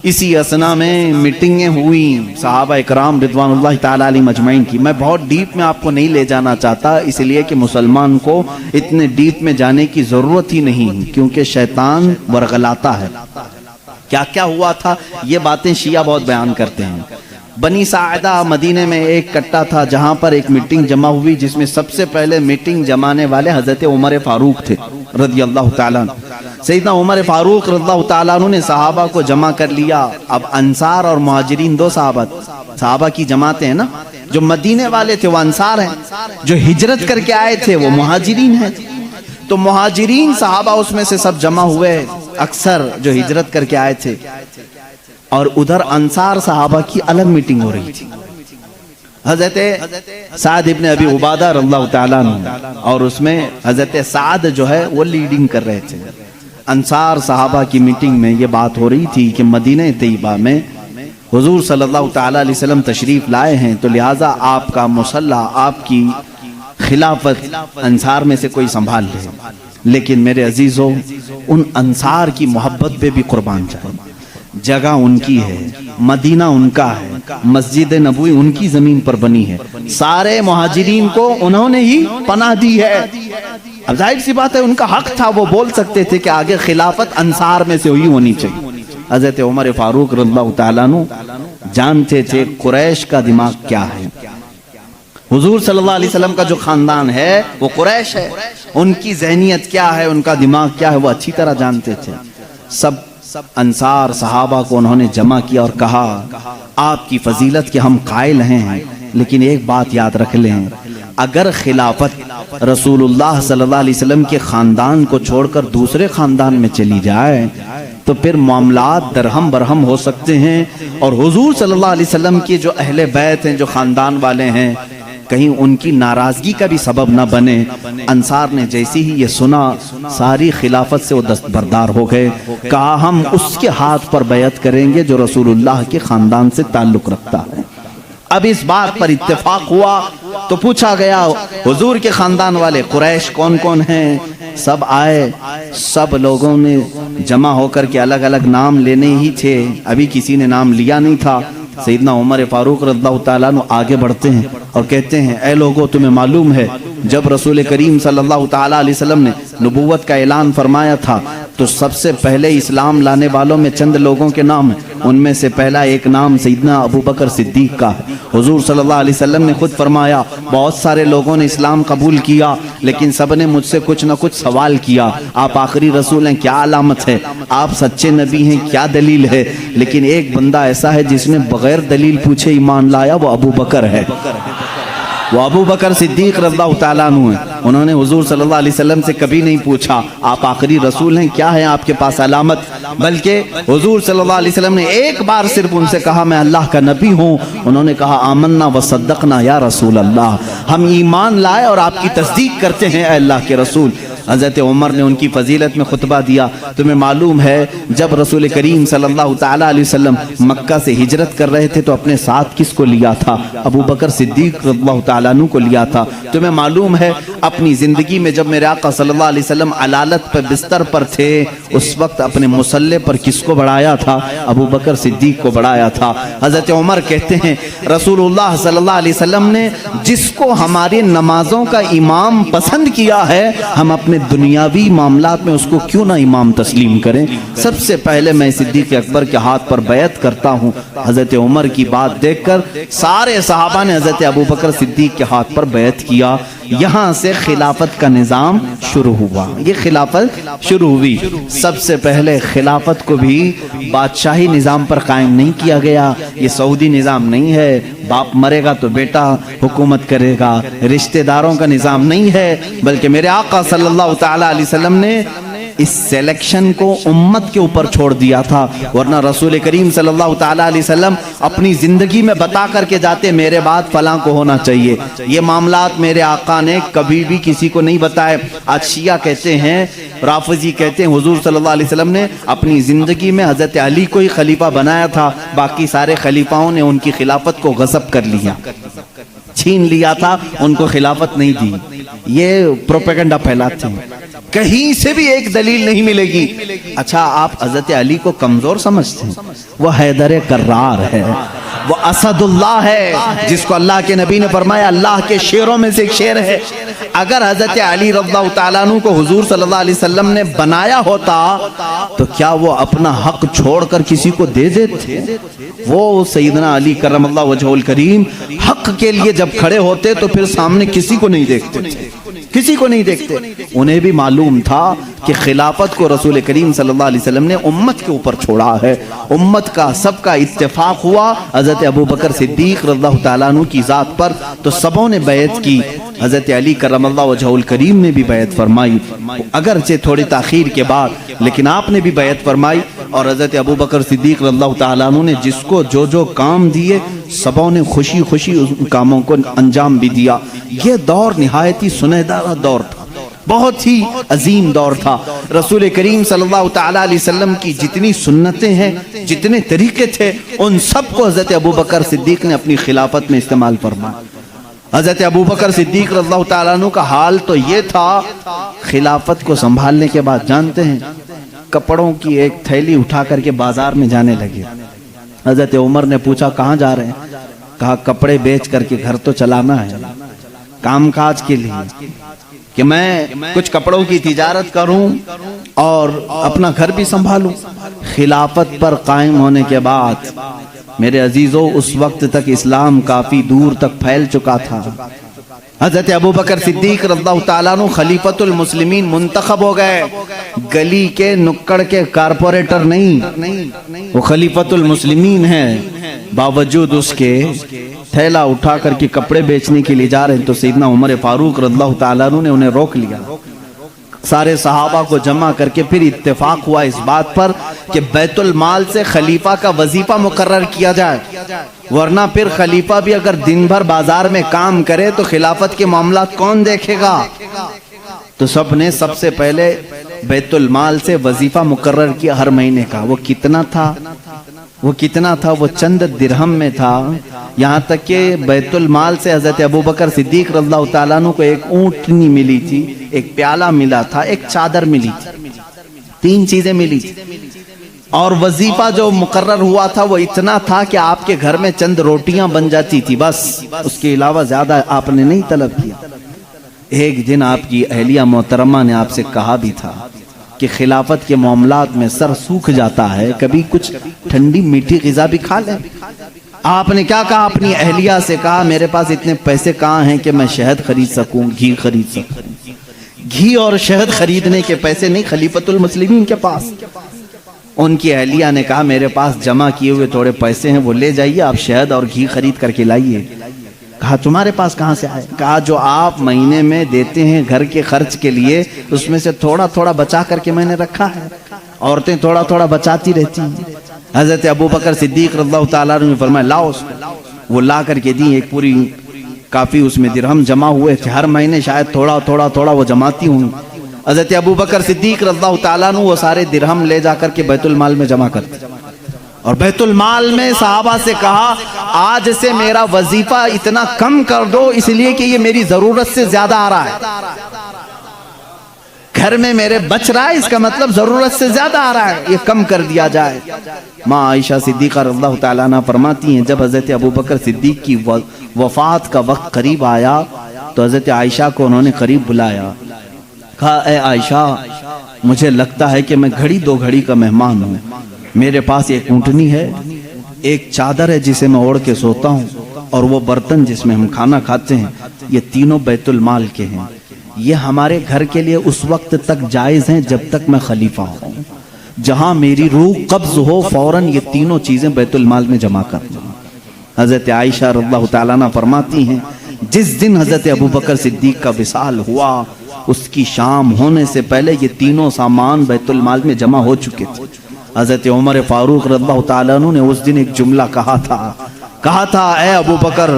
اسی اسنا میں میٹنگیں ہوئی صحابہ اکرام رضوان اللہ تعالی علیہم اجمعین کی. میں بہت ڈیپ میں آپ کو نہیں لے جانا چاہتا، اس لیے کہ مسلمان کو اتنے ڈیپ میں جانے کی ضرورت ہی نہیں، کیونکہ شیطان ورغلاتا ہے. کیا کیا ہوا تھا یہ باتیں شیعہ بہت بیان کرتے ہیں. بنی ساعدہ مدینے میں ایک کٹا تھا جہاں پر ایک میٹنگ جمع ہوئی، جس میں سب سے پہلے میٹنگ جمانے والے حضرت عمر فاروق تھے رضی اللہ تعالیٰ عنہ. سیدنا عمر فاروق رضی اللہ تعالیٰ عنہ نے صحابہ کو جمع کر لیا. اب انصار اور مہاجرین دو صحابہ کی جماعتیں ہیں نا. جو مدینے والے تھے وہ انصار ہیں, جو ہجرت کر کے آئے تھے وہ مہاجرین ہیں. تو مہاجرین صحابہ اس میں سے سب جمع ہوئے, اکثر جو ہجرت کر کے آئے تھے, اور ادھر انصار صحابہ کی الگ میٹنگ ہو رہی تھی. حضرت سعد ابن ابی عبادہ رضی اللہ تعالیٰ عنہ, اور اس میں حضرت سعد جو ہے وہ لیڈنگ کر رہے تھے. انصار صحابہ کی میٹنگ میں یہ بات ہو رہی تھی کہ مدینہ طیبہ میں حضور صلی اللہ تعالیٰ علیہ وسلم تشریف لائے ہیں, تو لہٰذا آپ کا مصلی, آپ کی خلافت انصار میں سے کوئی سنبھال لے. لیکن میرے عزیزو, ان انصار کی محبت پہ بھی قربان جائے. جگہ ان کی ہے, مدینہ ان کا ہے, مسجد نبوی ان کی زمین پر بنی ہے, سارے مہاجرین کو انہوں نے ہی پناہ دی ہے. اب ظاہر سی بات ہے ان کا حق تھا, وہ بول سکتے تھے کہ آگے خلافت انصار میں سے ہوئی ہونی چاہیے. حضرت عمر فاروق رضی اللہ تعالیٰ عنہ جانتے تھے قریش کا دماغ کیا ہے. حضور صلی اللہ علیہ وسلم کا جو خاندان ہے وہ قریش ہے, ان کی ذہنیت کیا ہے, ان کا دماغ کیا ہے, وہ اچھی طرح جانتے تھے. سب انصار صحابہ کو انہوں نے جمع کیا اور کہا, آپ کی فضیلت کے ہم قائل ہیں, لیکن ایک بات یاد رکھ لیں, اگر خلافت رسول اللہ صلی اللہ علیہ وسلم کے خاندان کو چھوڑ کر دوسرے خاندان میں چلی جائے تو پھر معاملات درہم برہم ہو سکتے ہیں, اور حضور صلی اللہ علیہ وسلم کے جو اہل بیت ہیں, جو خاندان والے ہیں, کہیں ان کی ناراضگی کا بھی سبب نہ بنے. انصار نے جیسی ہی یہ سنا, ساری خلافت سے وہ دستبردار ہو گئے. کہا ہم اس کے ہاتھ پر بیعت کریں گے جو رسول اللہ کے خاندان سے تعلق رکھتا ہے. اب اس بات پر اتفاق ہوا تو پوچھا گیا حضور کے خاندان والے قریش کون کون ہیں. سب آئے, سب لوگوں نے جمع ہو کر کے الگ الگ نام لینے ہی تھے, ابھی کسی نے نام لیا نہیں تھا. سیدنا عمر فاروق رضی اللہ تعالیٰ عنہ آگے بڑھتے ہیں اور کہتے ہیں, اے لوگو, تمہیں معلوم ہے جب رسول کریم صلی اللہ تعالیٰ علیہ وسلم نے نبوت کا اعلان فرمایا تھا تو سب سے پہلے اسلام لانے والوں میں چند لوگوں کے نام ہیں. ان میں سے پہلا ایک نام سیدنا ابو بکر صدیق کا ہے. حضور صلی اللہ علیہ وسلم نے خود فرمایا, بہت سارے لوگوں نے اسلام قبول کیا لیکن سب نے مجھ سے کچھ نہ کچھ سوال کیا, آپ آخری رسول ہیں, کیا علامت ہے, آپ سچے نبی ہیں, کیا دلیل ہے. لیکن ایک بندہ ایسا ہے جس نے بغیر دلیل پوچھے ایمان لایا, وہ ابو بکر ہے. وہ ابو بکر صدیق رضی اللہ تعالیٰ عنہ ہیں. انہوں نے حضور صلی اللہ علیہ وسلم سے کبھی نہیں پوچھا آپ آخری رسول ہیں, کیا ہے آپ کے پاس علامت, بلکہ حضور صلی اللہ علیہ وسلم نے ایک بار صرف ان سے کہا میں اللہ کا نبی ہوں. انہوں نے کہا آمنا وصدقنا یا رسول اللہ, ہم ایمان لائے اور آپ کی تصدیق کرتے ہیں اے اللہ کے رسول. حضرت عمر نے ان کی فضیلت میں خطبہ دیا. تمہیں معلوم ہے جب رسول کریم صلی اللہ تعالیٰ علیہ وسلم مکہ سے ہجرت کر رہے تھے تو اپنے ساتھ کس کو لیا تھا؟ ابو بکر صدیق رضی اللہ تعالیٰ عنہ کو لیا تھا. تمہیں معلوم ہے اپنی زندگی میں جب میرے آقا صلی اللہ علیہ وسلم علالت پر بستر پر تھے اس وقت اپنے مصلی پر کس کو بڑھایا تھا؟ ابو بکر صدیق کو بڑھایا تھا. حضرت عمر کہتے ہیں رسول اللہ صلی اللہ علیہ وسلم نے جس کو ہماری نمازوں کا امام پسند کیا ہے, ہم اپنے دنیاوی معاملات میں اس کو کیوں نہ امام تسلیم کریں. سب سے پہلے میں صدیق اکبر کے ہاتھ پر بیعت کرتا ہوں. حضرت عمر کی بات دیکھ کر سارے صحابہ نے حضرت ابو بکر صدیق کے ہاتھ پر بیعت کیا. یہاں سے خلافت کا نظام شروع ہوا. یہ خلافت شروع ہوئی. سب سے پہلے خلافت کو بھی بادشاہی نظام پر قائم نہیں کیا گیا. یہ سعودی نظام نہیں ہے, باپ مرے گا تو بیٹا حکومت کرے گا, رشتہ داروں کا نظام نہیں ہے, بلکہ میرے آقا صلی اللہ تعالیٰ علیہ وسلم نے اس سیلیکشن کو امت کے اوپر چھوڑ دیا تھا. ورنہ رسول کریم صلی اللہ تعالیٰ علیہ وسلم اپنی زندگی میں بتا کر کے جاتے میرے بعد فلاں کو ہونا چاہیے. یہ معاملات میرے آقا نے کبھی بھی کسی کو نہیں بتائے. آج شیعہ کہتے ہیں, رافضی کہتے ہیں حضور صلی اللہ علیہ وسلم نے اپنی زندگی میں حضرت علی کو ہی خلیفہ بنایا تھا, باقی سارے خلیفاؤں نے ان کی خلافت کو غصب کر لیا, چھین لیا تھا, ان کو خلافت نہیں دی. یہ پروپیگنڈا پھیلاتے ہیں. کہیں سے بھی ایک دلیل نہیں ملے گی. اچھا آپ حضرت علی کو کمزور سمجھتے ہیں, وہ حیدر کرار ہے. وہ اسد اللہ ہے جس کو اللہ کے نبی نے فرمایا اللہ کے شیروں میں سے ایک شیر ہے. اگر حضرت علی رضی اللہ تعالیٰ عنہ کو حضور صلی اللہ علیہ وسلم نے بنایا ہوتا تو کیا وہ اپنا حق چھوڑ کر کسی کو دے دیتے؟ وہ سیدنا علی کرم اللہ وجہہ الکریم حق کے لیے جب کھڑے ہوتے تو پھر سامنے کسی کو نہیں دیکھتے تھے، کسی کو نہیں دیکھتے. انہیں بھی معلوم تھا کہ خلافت کو رسول کریم صلی اللہ علیہ وسلم نے امت کے اوپر چھوڑا ہے. امت کا سب کا اتفاق ہوا حضرت ابوبکر صدیق رضی اللہ تعالیٰ عنہ کی ذات پر تو سبوں نے بیعت کی. حضرت علی کرم اللہ وجہہ الکریم نے بھی بیعت فرمائی، اگرچہ تھوڑی تاخیر کے بعد، لیکن آپ نے بھی بیعت فرمائی. اور حضرت ابوبکر صدیق رضی اللہ تعالیٰ عنہ نے جس کو جو کام دیے سبوں نے خوشی خوشی ان کاموں کو انجام بھی دیا. یہ دور نہایت ہی سنہرا دور تھا، بہت ہی عظیم دور تھا. رسول کریم صلی اللہ تعالیٰ علیہ وسلم کی جتنی سنتیں ہیں، جتنے طریقے تھے، ان سب کو حضرت ابوبکر صدیق نے اپنی خلافت میں استعمال فرمایا. حضرت ابوبکر صدیق رضی اللہ تعالیٰ عنہ کا حال تو یہ تھا، خلافت کو سنبھالنے کے بعد جانتے ہیں کپڑوں کی ایک تھیلی اٹھا کر کے بازار میں جانے لگے. حضرت عمر نے پوچھا کہاں جا رہے ہیں؟ کہا کپڑے بیچ کر کے گھر تو چلانا ہے، کام کاج کے لیے کہ میں کچھ کپڑوں کی تجارت کروں اور اپنا گھر بھی سنبھالوں. خلافت پر قائم ہونے کے بعد میرے عزیزو اس وقت تک اسلام کافی دور تک پھیل چکا تھا. حضرت ابوبکر صدیق رضی اللہ تعالیٰ عنہ خلیفۃ المسلمین منتخب ہو گئے، گلی کے نکڑ کے کارپوریٹر نہیں، وہ خلیفۃ المسلمین ہیں. باوجود اس کے تھیلا اٹھا کر کے کپڑے بیچنے کے لیے جا رہے ہیں تو سیدنا عمر فاروق رضی اللہ تعالیٰ عنہ نے انہیں روک لیا. سارے صحابہ کو جمع کر کے پھر اتفاق ہوا اس بات پر کہ بیت المال سے خلیفہ کا وظیفہ مقرر کیا جائے، ورنہ پھر خلیفہ بھی اگر دن بھر بازار میں کام کرے تو خلافت کے معاملات کون دیکھے گا. تو سب نے سب سے پہلے بیت المال سے وظیفہ مقرر کیا ہر مہینے کا. وہ کتنا تھا؟ وہ چند درہم میں تھا. یہاں تک کہ بیت المال سے حضرت ابوبکر صدیق رضی اللہ تعالیٰ عنہ کو ایک اونٹنی ملی تھی، ایک پیالہ ملا تھا، ایک چادر ملی تھی، 3 چیزیں ملی تھی. اور وظیفہ جو مقرر ہوا تھا وہ اتنا تھا کہ آپ کے گھر میں چند روٹیاں بن جاتی تھی، بس اس کے علاوہ زیادہ آپ نے نہیں طلب کیا. ایک دن آپ کی اہلیہ محترمہ نے آپ سے کہا بھی تھا کہ خلافت کے معاملات میں سر سوکھ جاتا ہے، کبھی کچھ ٹھنڈی میٹھی غذا بھی کھا لیں. آپ نے کیا کہا؟ اپنی اہلیہ سے کہا میرے پاس اتنے پیسے کہاں ہیں کہ میں شہد خرید سکوں، گھی خرید سکوں. گھی اور شہد خریدنے کے پیسے نہیں خلیفۃ المسلمین کے پاس. ان کی اہلیہ نے کہا میرے پاس جمع کیے ہوئے تھوڑے پیسے ہیں، وہ لے جائیے، آپ شہد اور گھی خرید کر کے لائیے. کہا تمہارے پاس کہاں سے آئے؟ کہا جو آپ مہینے میں دیتے ہیں گھر کے خرچ کے لیے اس میں سے تھوڑا تھوڑا بچا کر کے میں نے رکھا ہے. عورتیں تھوڑا تھوڑا بچاتی رہتی ہیں. حضرت ابوبکر صدیق رضی اللہ تعالیٰ عنہ نے فرمایا لاؤ اس کو. وہ لا کر کے دی. ایک پوری کافی اس میں درہم جمع ہوئے تھے، ہر مہینے شاید تھوڑا تھوڑا وہ جماتی ہوں. حضرت ابوبکر صدیق رضی اللہ تعالیٰ عنہ وہ سارے درہم لے جا کر کے بیت المال میں جمع کرتے اور بیت المال میں صحابہ سے کہا آج سے میرا وظیفہ اتنا کم کر دو، اس لیے کہ یہ میری ضرورت سے زیادہ آ رہا ہے. گھر میں میرے بچ رہا ہے، اس کا مطلب ضرورت سے زیادہ آ رہا ہے، یہ کم کر دیا جائے. ماں عائشہ صدیقہ رضی اللہ تعالیٰ عنہ فرماتی ہیں جب حضرت ابوبکر صدیق کی وفات کا وقت قریب آیا تو حضرت عائشہ کو انہوں نے قریب بلایا. کہا اے عائشہ مجھے لگتا ہے کہ میں گھڑی 2 گھڑی کا مہمان ہوں. میرے پاس ایک اونٹنی ہے، ایک چادر ہے جسے میں اوڑھ کے سوتا ہوں، اور وہ برتن جس میں ہم کھانا کھاتے ہیں، یہ تینوں بیت المال کے ہیں. یہ ہمارے گھر کے لیے اس وقت تک جائز ہیں جب تک میں خلیفہ ہوں. جہاں میری روح قبض ہو فوراً یہ تینوں چیزیں بیت المال میں جمع کر دوں. حضرت عائشہ رضی اللہ تعالیٰ عنہ فرماتی ہیں جس دن حضرت ابوبکر صدیق کا وصال ہوا اس کی شام ہونے سے پہلے یہ تینوں سامان بیت المال میں جمع ہو چکے تھے. حضرت عمر فاروق رضی اللہ تعالیٰ عنہ نے اس دن ایک جملہ کہا تھا اے ابوبکر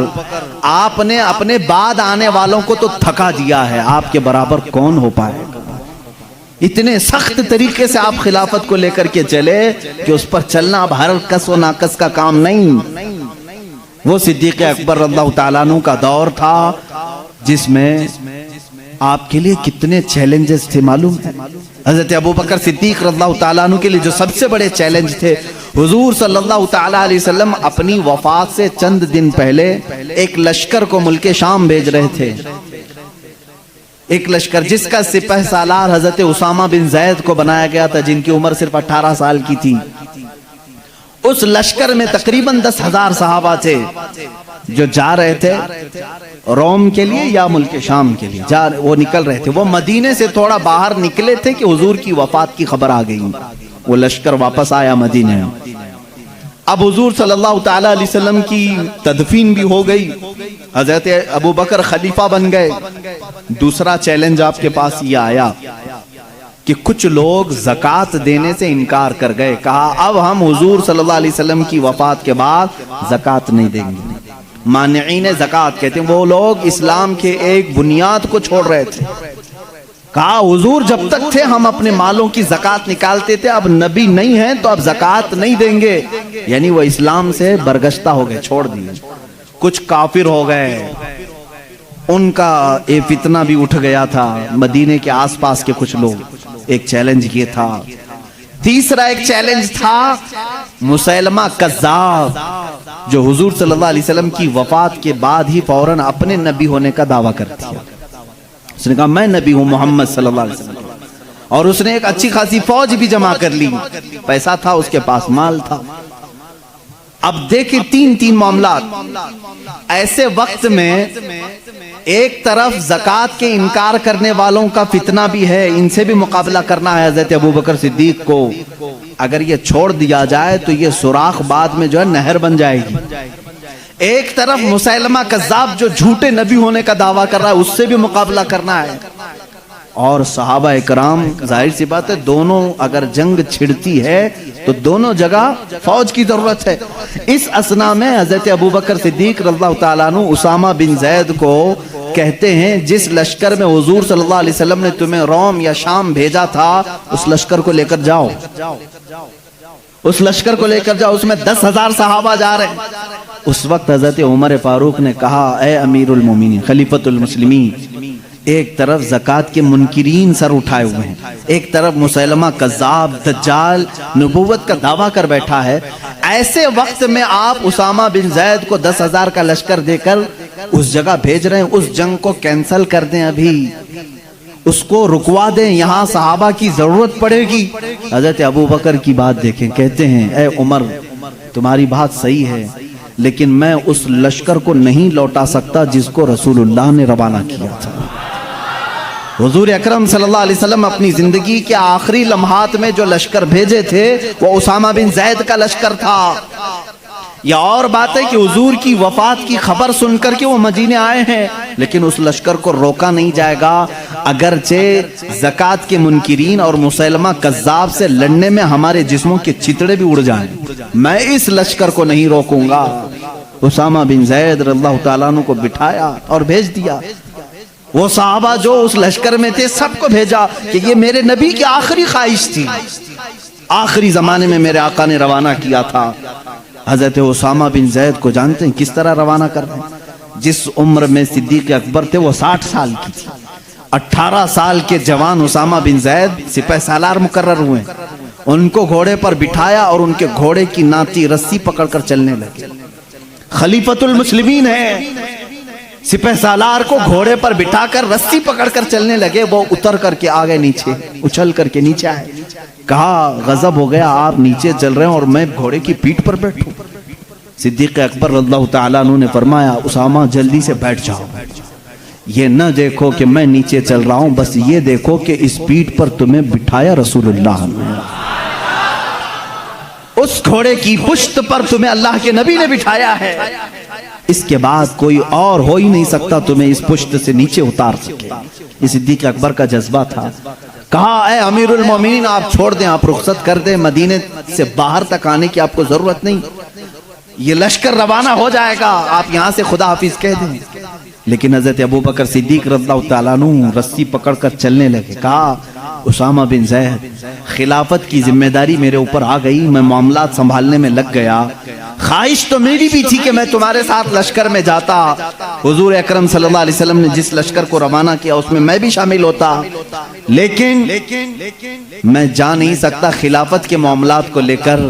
آپ نے اپنے بعد آنے والوں کو تو تھکا دیا ہے، آپ کے برابر کون ہو پائے گا. اتنے سخت طریقے سے آپ خلافت کو لے کر کے چلے کہ اس پر چلنا اب ہر کس و ناقص کا کام نہیں. وہ صدیق اکبر رضی اللہ تعالیٰ عنہ کا دور تھا جس میں آپ کے لیے کتنے چیلنجز تھے معلوم ہے؟ حضرت ابوبکر صدیق رضی اللہ تعالیٰ عنہ کے لیے جو سب سے بڑے چیلنج تھے، حضور صلی اللہ تعالیٰ علیہ وسلم اپنی وفات سے چند دن پہلے ایک لشکر کو ملک شام بھیج رہے تھے، ایک لشکر جس کا سپہ سالار حضرت اسامہ بن زید کو بنایا گیا تھا، جن کی عمر صرف 18 سال کی تھی۔ اس لشکر میں تقریباً 10,000 صحابہ تھے جو جا رہے تھے روم کے لیے یا ملک شام کے لیے، وہ نکل رہے تھے۔ وہ مدینے سے تھوڑا باہر نکلے تھے کہ حضور کی وفات کی خبر آ گئی، وہ لشکر واپس آیا مدینے میں۔ اب حضور صلی اللہ تعالیٰ علیہ وسلم کی تدفین بھی ہو گئی، حضرت ابوبکر خلیفہ بن گئے۔ دوسرا چیلنج آپ کے پاس یہ آیا کہ کچھ لوگ زکوٰۃ دینے سے انکار کر گئے، کہا اب ہم حضور صلی اللہ علیہ وسلم کی وفات کے بعد زکوٰۃ نہیں دیں گے۔ مانعین زکوٰۃ کہتے ہیں وہ لوگ اسلام کے ایک بنیاد کو چھوڑ رہے تھے، کہا حضور جب تک تھے ہم اپنے مالوں کی زکوٰۃ نکالتے تھے، اب نبی نہیں ہیں تو اب زکوٰۃ نہیں دیں گے، یعنی وہ اسلام سے برگشتہ ہو گئے، چھوڑ دیے۔ کچھ کافر ہو گئے، ان کا ایک فتنہ بھی اٹھ گیا تھا، مدینے کے آس پاس کے کچھ لوگ۔ ایک چیلنج یہ تھا۔ تیسرا ایک چیلنج تھا مسیلمہ کذاب، جو حضور صلی اللہ علیہ وسلم کی وفات کے بعد ہی فوراً اپنے نبی ہونے کا دعویٰ کر دیا۔ اس نے کہا میں نبی ہوں محمد صلی اللہ علیہ وسلم، اور اس نے ایک اچھی خاصی فوج بھی جمع کر لی، پیسہ تھا اس کے پاس، مال تھا۔ اب دیکھیں تین معاملات۔ ایسے وقت میں ایک طرف زکوٰۃ کے انکار کرنے والوں کا فتنہ بھی ہے، ان سے بھی مقابلہ کرنا ہے حضرت ابوبکر صدیق کو۔ اگر یہ چھوڑ دیا جائے تو یہ سوراخ بعد میں جو ہے نہر بن جائے گی۔ ایک طرف مسیلمہ کذاب جو جھوٹے نبی ہونے کا دعویٰ کر رہا ہے، اس سے بھی مقابلہ کرنا ہے۔ اور صحابہ اکرام، ظاہر سی بات ہے دونوں اگر جنگ چھڑتی ہے تو دونوں جگہ فوج کی ضرورت ہے۔ اس اثنا میں حضرت ابوبکر صدیق رضی اللہ تعالیٰ عنہ اسامہ بن زید کو کہتے ہیں جس لشکر میں حضور صلی اللہ علیہ وسلم نے تمہیں روم یا شام بھیجا تھا اس لشکر کو لے کر جاؤ، اس لشکر کو لے کر جاؤ، اس میں 10,000 صحابہ جا رہے ہیں۔ اس وقت حضرت عمر فاروق نے کہا اے امیر المومنین خلیفۃ المسلمین، ایک طرف زکوٰۃ کے منکرین سر اٹھائے ہوئے ہیں، ایک طرف مسیلمہ کذاب دجال نبوت کا دعویٰ کر بیٹھا ہے، ایسے وقت میں آپ اسامہ بن زید کو 10,000 کا لشکر دے کر اس جگہ بھیج رہے ہیں، اس جنگ کو کینسل کر دیں، ابھی اس کو رکوا دیں، یہاں صحابہ کی ضرورت پڑے گی۔ حضرت ابوبکر کی بات دیکھیں، کہتے ہیں اے عمر تمہاری بات صحیح ہے، لیکن میں اس لشکر کو نہیں لوٹا سکتا جس کو رسول اللہ نے روانہ کیا تھا۔ حضور اکرم صلی اللہ علیہ وسلم اپنی زندگی کے آخری لمحات میں جو لشکر بھیجے تھے وہ اسامہ بن زید کا لشکر تھا۔ یہ اور بات ہے کہ حضور کی وفات کی خبر سن کر کے وہ مدینے آئے ہیں، لیکن اس لشکر کو روکا نہیں جائے گا، اگرچہ زکوٰۃ کے منکرین اور مسیلمہ کذاب سے لڑنے میں ہمارے جسموں کے چتڑے بھی اڑ جائیں، میں اس لشکر کو نہیں روکوں گا۔ اسامہ بن زید رضی اللہ تعالیٰ عنہ کو بٹھایا اور بھیج دیا۔ وہ صحابہ جو اس لشکر میں تھے سب کو بھیجا کہ یہ میرے نبی کی آخری خواہش تھی، آخری زمانے میں میرے آقا نے روانہ کیا تھا۔ حضرت اسامہ بن زید کو جانتے ہیں کس طرح روانہ کر رہے ہیں؟ جس عمر میں صدیق اکبر تھے وہ 60 سال کی تھی، 18 سال کے جوان اسامہ بن زید سپہ سالار مقرر ہوئے، ان کو گھوڑے پر بٹھایا اور ان کے گھوڑے کی ناتی رسی پکڑ کر چلنے لگے۔ خلیفۃ المسلمین ہے، سپہ سالار کو گھوڑے پر بٹھا کر رسی پکڑ کر چلنے لگے، وہ اتر کر کے آگے نیچے اچھل کر کے نیچے آئے، کہا غضب ہو گیا آپ نیچے چل رہے ہیں اور میں گھوڑے کی پیٹھ پر بیٹھوں۔ صدیق اکبر رضی اللہ تعالیٰ عنہ نے فرمایا اسامہ جلدی سے بیٹھ جاؤ، یہ نہ دیکھو کہ میں نیچے چل رہا ہوں، بس یہ دیکھو کہ اس پیٹھ پر تمہیں بٹھایا رسول اللہ نے، اس گھوڑے کی پشت پر تمہیں اللہ کے نبی نے بٹھایا ہے، اس کے بعد کوئی اور ہو ہی نہیں سکتا تمہیں اس پشت سے نیچے اتار سکے۔ یہ صدیق اکبر کا جذبہ تھا۔ کہا اے امیر المومنین آپ چھوڑ دیں، آپ رخصت کر دیں، مدینے سے باہر تک آنے کی آپ کو ضرورت نہیں، یہ لشکر روانہ ہو جائے گا، آپ یہاں سے خدا حافظ کہہ دیں۔ لیکن حضرت ابوبکر صدیق رضی اللہ تعالیٰ عنہ رسی پکڑ کر چلنے لگے۔ کہا اسامہ بن زید خلافت کی ذمہ داری میرے اوپر آ گئی، میں معاملات سنبھالنے میں لگ گیا، خواہش تو میری بھی تھی کہ میں تمہارے ساتھ لشکر میں جاتا، حضور اکرم صلی اللہ علیہ وسلم نے جس لشکر کو روانہ کیا اس میں بھی شامل ہوتا، لیکن میں جا نہیں سکتا خلافت کے معاملات کو لے کر،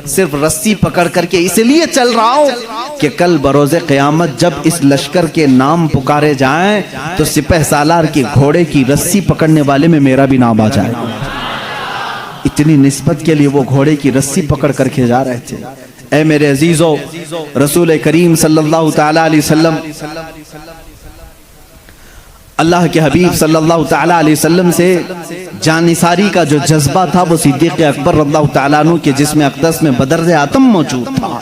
صرف رسی پکڑ کر کے اس لیے چل رہا ہوں کہ کل بروز قیامت جب اس لشکر کے نام پکارے جائیں تو سپہ سالار کی گھوڑے کی رسی پکڑنے والے میں میرا بھی نام آ جائے۔ اتنی نسبت کے لیے وہ گھوڑے کی رسی پکڑ کر کے جا رہے تھے۔ اے میرے عزیزو، رسول کریم صلی اللہ تعالی علیہ وسلم، اللہ کے حبیب صلی اللہ تعالی علیہ وسلم سے جانثاری کا جو جذبہ تھا وہ صدیق اکبر رضی اللہ تعالیٰ عنہ کے جسم اقدس میں بدرز آتم موجود تھا۔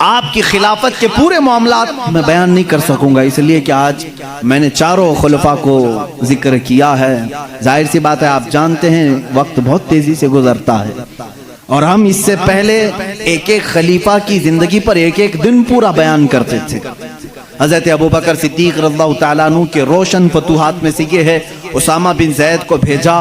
آپ کی خلافت کے پورے معاملات میں بیان نہیں کر سکوں گا، اس لیے کہ آج میں نے چاروں خلفاء کو ذکر کیا ہے۔ ظاہر سی بات ہے، آپ جانتے ہیں وقت بہت تیزی سے گزرتا ہے، اور ہم اس سے پہلے ایک ایک خلیفہ کی زندگی پر ایک ایک دن پورا بیان کرتے تھے۔ حضرت ابوبکر صدیق رضی اللہ تعالیٰ عنہ کے روشن فتوحات میں سے یہ ہے، اسامہ بن زید کو بھیجا،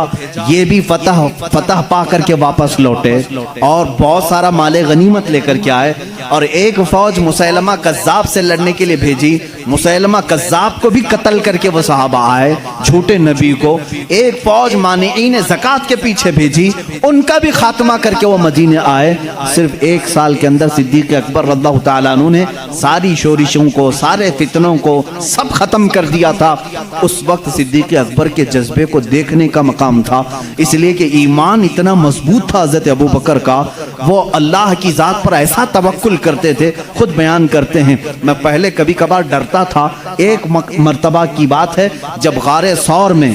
یہ بھی فتح پا کر کے واپس لوٹے اور بہت سارا مال غنیمت لے کر کے آئے، اور ایک فوج مسیلمہ کذاب سے لڑنے کے لیے بھیجی، مسیلمہ کذاب کو بھی قتل کر کے وہ صحابہ آئے جھوٹے نبی کو۔ ایک فوج مانعین زکوٰۃ کے پیچھے بھیجی، ان کا بھی خاتمہ کر کے وہ مدینے آئے۔ صرف ایک سال کے اندر صدیق اکبر رضی اللہ تعالیٰ عنہ نے ساری شورشوں کو، سارے فتنوں کو سب ختم کر دیا تھا۔ اس وقت صدیق اکبر کے جذبے کو دیکھنے کا مقام تھا، اس لیے کہ ایمان اتنا مضبوط تھا حضرت ابوبکر کا، وہ اللہ کی ذات پر ایسا توکل کرتے تھے۔ خود بیان کرتے ہیں، میں پہلے کبھی کبھار ڈرتا تھا۔ ایک مرتبہ کی بات ہے، جب غار ثور میں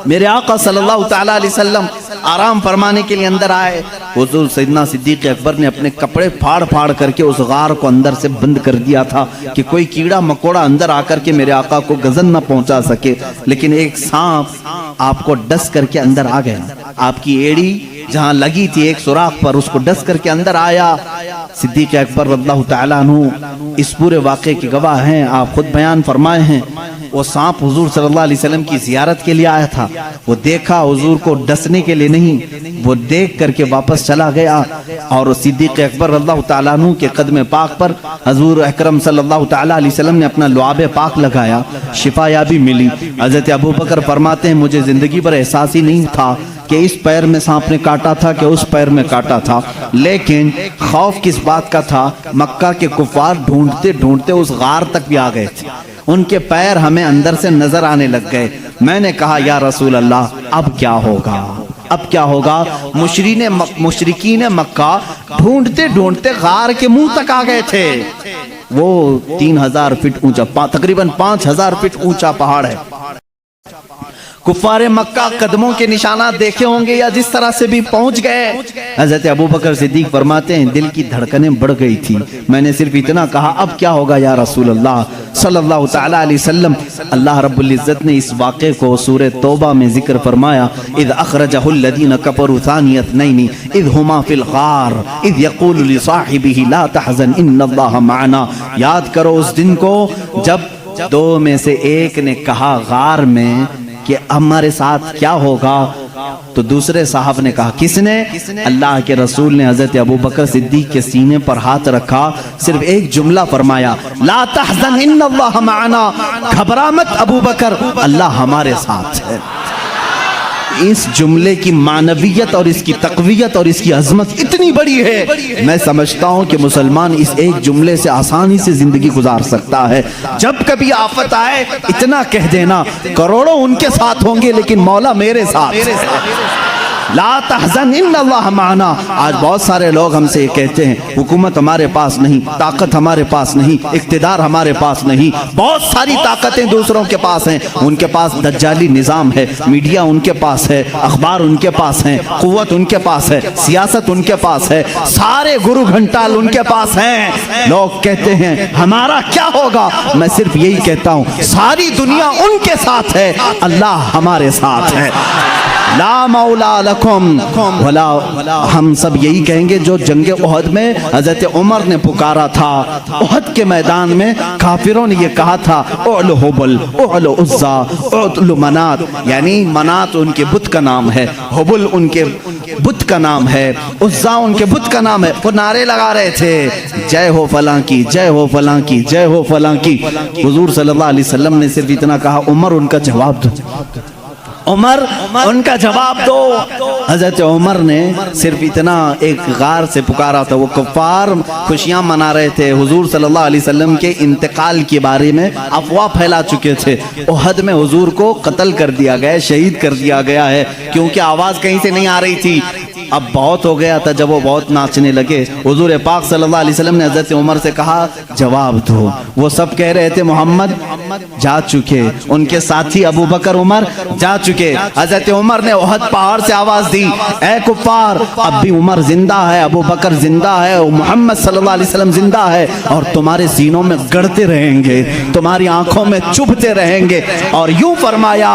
میرے آقا صلی اللہ تعالی علیہ وسلم آرام فرمانے کے لیے اندر آئے، حضور سیدنا صدیق اکبر نے اپنے کپڑے پھاڑ پھاڑ کر کے اس غار کو اندر سے بند کر دیا تھا کہ کوئی کیڑا مکوڑا اندر آ کر کے میرے آقا کو گزن نہ پہنچا سکے، لیکن ایک سانپ آپ کو ڈس کر کے اندر آ گیا، آپ کی ایڑی جہاں لگی تھی ایک سوراخ پر، اس کو ڈس کر کے اندر آیا۔ صدیق اکبر رضی اللہ تعالیٰ عنہ اس پورے واقعے کے گواہ ہیں، آپ خود بیان فرمائے ہیں۔ وہ سانپ حضور صلی اللہ علیہ وسلم کی زیارت کے لیے آیا تھا، وہ دیکھا، حضور کو ڈسنے کے لیے نہیں، وہ دیکھ کر کے واپس چلا گیا، اور صدیق اکبر رضی اللہ تعالیٰ عنہ کے قدم پاک پر حضور اکرم صلی اللہ تعالیٰ علیہ وسلم نے اپنا لعاب پاک لگایا، شفا یابی ملی۔ حضرت ابوبکر فرماتے ہیں مجھے زندگی پر احساس ہی نہیں تھا کہ اس پیر میں سانپ نے کاٹا تھا کہ اس پیر میں کاٹا تھا، لیکن خوف کس بات کا تھا، مکہ کے کفار ڈھونڈتے ڈھونڈتے اس غار تک بھی آ گئے تھے، ان کے پیر ہمیں اندر سے نظر آنے لگ گئے۔ میں نے کہا یا رسول اللہ اب کیا ہوگا، اب کیا ہوگا؟ مشرکین مکہ ڈھونڈتے ڈھونڈتے غار کے منہ تک آ گئے تھے۔ وہ 3000 فٹ اونچا، تقریباً 5000 فٹ اونچا پہاڑ ہے۔ کفار مکہ قدموں کے نشانات دیکھے ہوں گے یا جس طرح سے بھی پہنچ گئے۔ حضرت ابوبکر صدیق فرماتے ہیں دل کی دھڑکنیں بڑھ گئی تھی، میں نے صرف اتنا کہا اب کیا ہوگا یا رسول اللہ صلی اللہ تعالی علیہ وسلم۔ اللہ رب العزت نے اس واقعے کو سورہ توبہ میں ذکر فرمایا، اذ اخرجہ الذین کفروا ثانی اثنین اذ ہما فی الغار اذ یقول لصاحبہ لا تحزن ان اللہ معنا۔ یاد کرو اس دن کو جب دو میں سے ایک نے کہا غار میں کہ ہمارے ساتھ کیا ہوگا، تو دوسرے صاحب نے کہا، کس نے؟ اللہ کے رسول نے حضرت ابوبکر صدیق کے سینے پر ہاتھ رکھا، صرف ایک جملہ فرمایا، لا تحزن ان اللہ معنا، گھبرا مت ابوبکر، اللہ ہمارے ساتھ ہے۔ اس جملے کی معنویت اور اس کی تقویت اور اس کی عظمت اتنی بڑی ہے، میں سمجھتا ہوں کہ مسلمان اس ایک جملے سے آسانی سے زندگی گزار سکتا ہے۔ جب کبھی آفت آئے اتنا کہہ دینا، کروڑوں ان کے ساتھ ہوں گے لیکن مولا میرے ساتھ، لا تحزن ان اللہ معنا۔ آج بہت سارے لوگ ہم سے یہ کہتے ہیں حکومت ہمارے پاس نہیں، طاقت ہمارے پاس نہیں، اقتدار ہمارے پاس نہیں، بہت ساری طاقتیں دوسروں کے پاس ہیں، ان کے پاس دجالی نظام ہے، میڈیا ان کے پاس ہے، اخبار ان کے پاس ہیں، قوت ان کے پاس ہے، سیاست ان کے پاس ہے، سارے گرو گھنٹال ان کے پاس ہیں۔ لوگ کہتے ہیں ہمارا کیا ہوگا، میں صرف یہی کہتا ہوں ساری دنیا ان کے ساتھ ہے، اللہ ہمارے ساتھ ہے۔ لا مولا لکم ولا، ہم سب یہی کہیں گے جو جنگ احد میں حضرت عمر نے پکارا تھا، احد کے میدان میں کافروں نے یہ کہا تھا اعلو حبل اعلو عزا اعلو منات، یعنی منات ان کے بت کا نام ہے، حبل ان کے بت کا نام ہے، عزا ان کے بت کا نام ہے، وہ نعرے لگا رہے تھے جے ہو فلاں کی، جے ہو فلاں کی، جے ہو فلاں کی۔ حضور صلی اللہ علیہ وسلم نے صرف اتنا کہا عمر ان کا جواب دو، عمر ان کا جواب دو۔ حضرت عمر نے صرف اتنا ایک غار سے پکارا تھا، وہ کفار خوشیاں منا رہے تھے، حضور صلی اللہ علیہ وسلم کے انتقال کے بارے میں افواہ پھیلا چکے تھے۔ احد میں حضور کو قتل کر دیا گیا، شہید کر دیا گیا ہے، کیونکہ آواز کہیں سے نہیں آ رہی تھی۔ اب بہت ہو گیا تھا، جب وہ بہت ناچنے لگے، حضور پاک صلی اللہ علیہ وسلم نے حضرت عمر سے کہا جواب دو۔ وہ سب کہہ رہے تھے محمد جا چکے، ان کے ساتھی ابو بکر عمر جا چکے۔ حضرت عمر نے احد پہاڑ سے آواز دی اے کفار، اب بھی عمر زندہ ہے، ابو بکر زندہ ہے، محمد صلی اللہ علیہ وسلم زندہ ہے، اور تمہارے سینوں میں گڑتے رہیں گے، تمہاری آنکھوں میں چبھتے رہیں گے۔ اور یوں فرمایا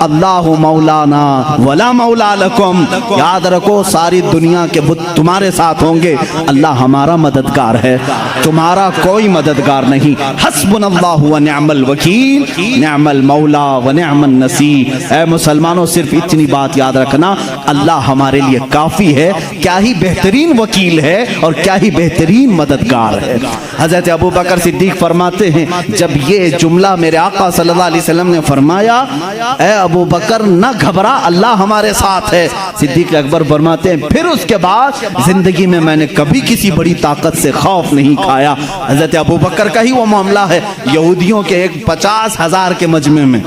اللہ مولانا ولا مولا لکم، یاد رکھو ساری دنیا کے بت تمہارے ساتھ ہوں گے، اللہ ہمارا مددگار ہے، تمہارا کوئی مددگار نہیں۔ حسبنا اللہ ونعم الوکیل، نعم المولا ونعم النصیر۔ اے مسلمانوں صرف اتنی بات یاد رکھنا، اللہ ہمارے لیے کافی ہے، کیا ہی بہترین وکیل ہے اور کیا ہی بہترین مددگار ہے۔ حضرت ابو بکر صدیق فرماتے ہیں جب یہ جملہ میرے آقا صلی اللہ علیہ وسلم نے فرمایا اے ابو بکر نہ گھبرا، اللہ ہمارے ساتھ ہے، صدیق اکبر فرماتے ہیں پھر اس کے بعد زندگی میں میں نے کبھی کسی بڑی طاقت سے خوف نہیں کھایا۔ حضرت ابو بکر کا ہی وہ معاملہ ہے، یہودیوں کے ایک 50,000 کے مجمع میں،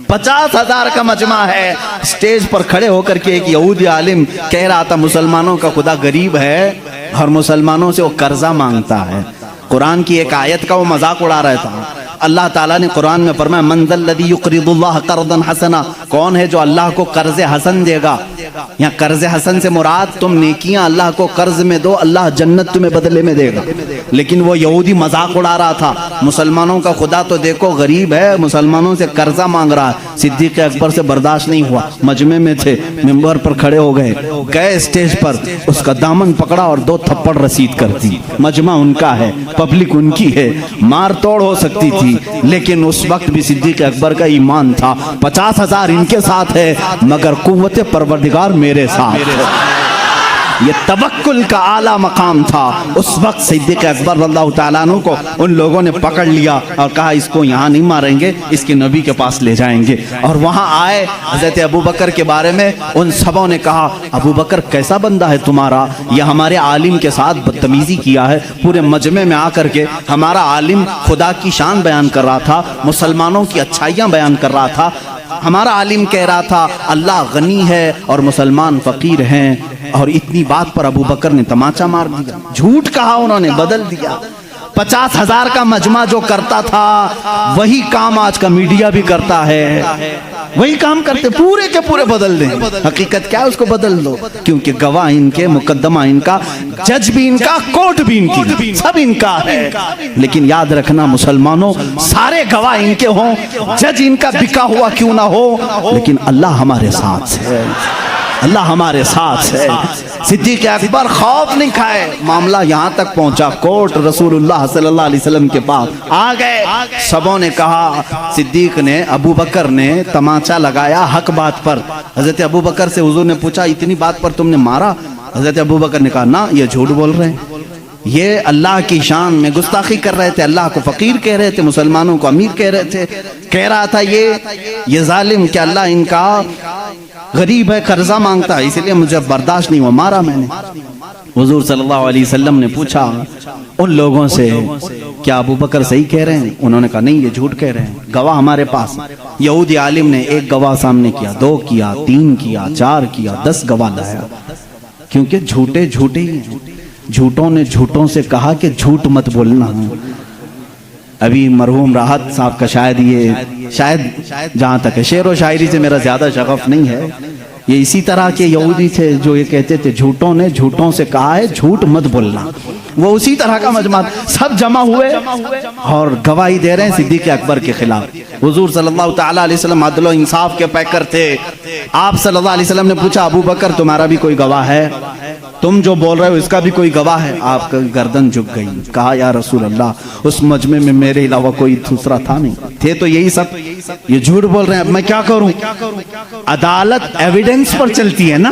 50,000 کا مجمع ہے، سٹیج پر کھڑے ہو کر کے ایک یہودی عالم کہہ رہا تھا مسلمانوں کا خدا غریب ہے اور مسلمانوں سے وہ قرضہ مانگتا ہے۔ قرآن کی ایک آیت کا وہ مذاق اڑا رہا تھا۔ اللہ تعالیٰ نے قرآن میں فرمایا من ذا الذی یقرض اللہ قرضا حسنا، کون ہے جو اللہ کو قرض حسن دے گا؟ یہاں قرض حسن سے مراد تم نیکیاں اللہ کو قرض میں دو، اللہ جنت تمہیں بدلے میں دے گا۔ لیکن وہ یہودی مذاق اڑا رہا تھا، مسلمانوں کا خدا تو دیکھو غریب ہے، مسلمانوں سے قرضہ مانگ رہا ہے۔ صدیق اکبر سے برداشت نہیں ہوا، مجمع میں تھے، منبر پر کھڑے ہو گئے اسٹیج پر، اس کا دامن پکڑا اور 2 تھپڑ رسید کر دی۔ مجمع ان کا ہے، پبلک ان کی ہے، مار توڑ ہو سکتی تھی، لیکن اس وقت بھی صدیق اکبر کا ایمان تھا 50,000 ان کے ساتھ ہے مگر قوت پروردگار میرے ساتھ ہے۔ یہ توکل کا اعلیٰ مقام تھا۔ اس وقت صدیق اکبر رضی اللہ تعالیٰ عنہ کو ان لوگوں نے پکڑ لیا اور کہا اس کو یہاں نہیں ماریں گے، اس کے نبی کے پاس لے جائیں گے۔ اور وہاں آئے حضرت ابو بکر کے بارے میں ان سبوں نے کہا ابو بکر کیسا بندہ ہے تمہارا، یہ ہمارے عالم کے ساتھ بدتمیزی کیا ہے۔ پورے مجمع میں آ کر کے ہمارا عالم خدا کی شان بیان کر رہا تھا، مسلمانوں کی اچھائیاں بیان کر رہا تھا، ہمارا عالم کہہ رہا تھا اللہ غنی ہے اور مسلمان فقیر ہیں، اور اتنی بات پر ابو بکر نے تماچا مار دیا، جھوٹ کہا، انہوں نے بدل دیا۔ 50,000 کا مجمع جو کرتا تھا وہی کام آج کا میڈیا بھی کرتا ہے، وہی کام کرتے، پورے کے پورے بدل دیں۔ حقیقت کیا ہے اس کو بدل دو، کیونکہ گواہ ان کے، مقدمہ ان کا، جج بھی ان کا، کورٹ بھی ان کی، سب ان کا ہے۔ لیکن یاد رکھنا مسلمانوں سارے گواہ ان کے ہوں، جج ان کا بکا ہوا کیوں نہ ہو، لیکن اللہ ہمارے ساتھ ہے، اللہ ہمارے ساتھ ہے۔ صدیق اکبر خوف نہیں کھائے، معاملہ یہاں تک پہنچا، کورٹ رسول اللہ صلی اللہ علیہ وسلم کے پاس آ گئے۔ سبوں نے کہا، صدیق نے، ابو بکر نے تماچا لگایا حق بات پر۔ حضرت ابو بکر سے حضور نے پوچھا اتنی بات پر تم نے مارا؟ حضرت ابو بکر نے کہا نہ، یہ جھوٹ بول رہے ہیں، یہ اللہ کی شان میں گستاخی کر رہے تھے، اللہ کو فقیر کہہ رہے تھے، مسلمانوں کو امیر کہہ رہے تھے، کہہ رہا تھا یہ ظالم کہ اللہ ان کا غریب ہے، قرضہ مانگتا ہے، اس لیے مجھے برداشت نہیں ہوا، مارا میں نے۔ حضور صلی اللہ علیہ وسلم نے پوچھا ان لوگوں سے کیا ابو بکر صحیح کہہ رہے ہیں؟ انہوں نے کہا نہیں، یہ جھوٹ کہہ رہے ہیں، گواہ ہمارے پاس۔ یہودی عالم نے 1 گواہ سامنے کیا، 2 کیا، 3 کیا، 4 کیا، 10 گواہ لایا، کیونکہ جھوٹے جھوٹے ہی ہیں۔ جھوٹوں نے جھوٹوں سے کہا کہ جھوٹ مت بولنا۔ ابھی مرحوم راحت صاحب کا شاید جہاں تک ہے، شعر و شاعری سے میرا زیادہ شغف نہیں ہے، یہ اسی طرح کے یہودی تھے جو یہ کہتے تھے جھوٹوں نے جھوٹوں سے کہا ہے جھوٹ مت بولنا، وہ اسی طرح کا مجمع، سب جمع ہوئے اور گواہی دے رہے ہیں صدیق اکبر کے خلاف۔ حضور صلی اللہ تعالیٰ علیہ وسلم عدل و انصاف کے پیکر تھے۔ آپ صلی اللہ علیہ وسلم نے پوچھا ابو بکر تمہارا بھی کوئی گواہ ہے؟ تم جو بول رہے ہو اس کا بھی کوئی گواہ ہے؟ آپ کا گردن جھک گئی، کہا یا رسول اللہ اس مجمع میں میرے علاوہ کوئی دوسرا تھا نہیں، تھے تو یہی سب، یہ جھوٹ بول رہے ہیں، اب میں کیا کروں؟ عدالت ایویڈنس پر چلتی ہے نا،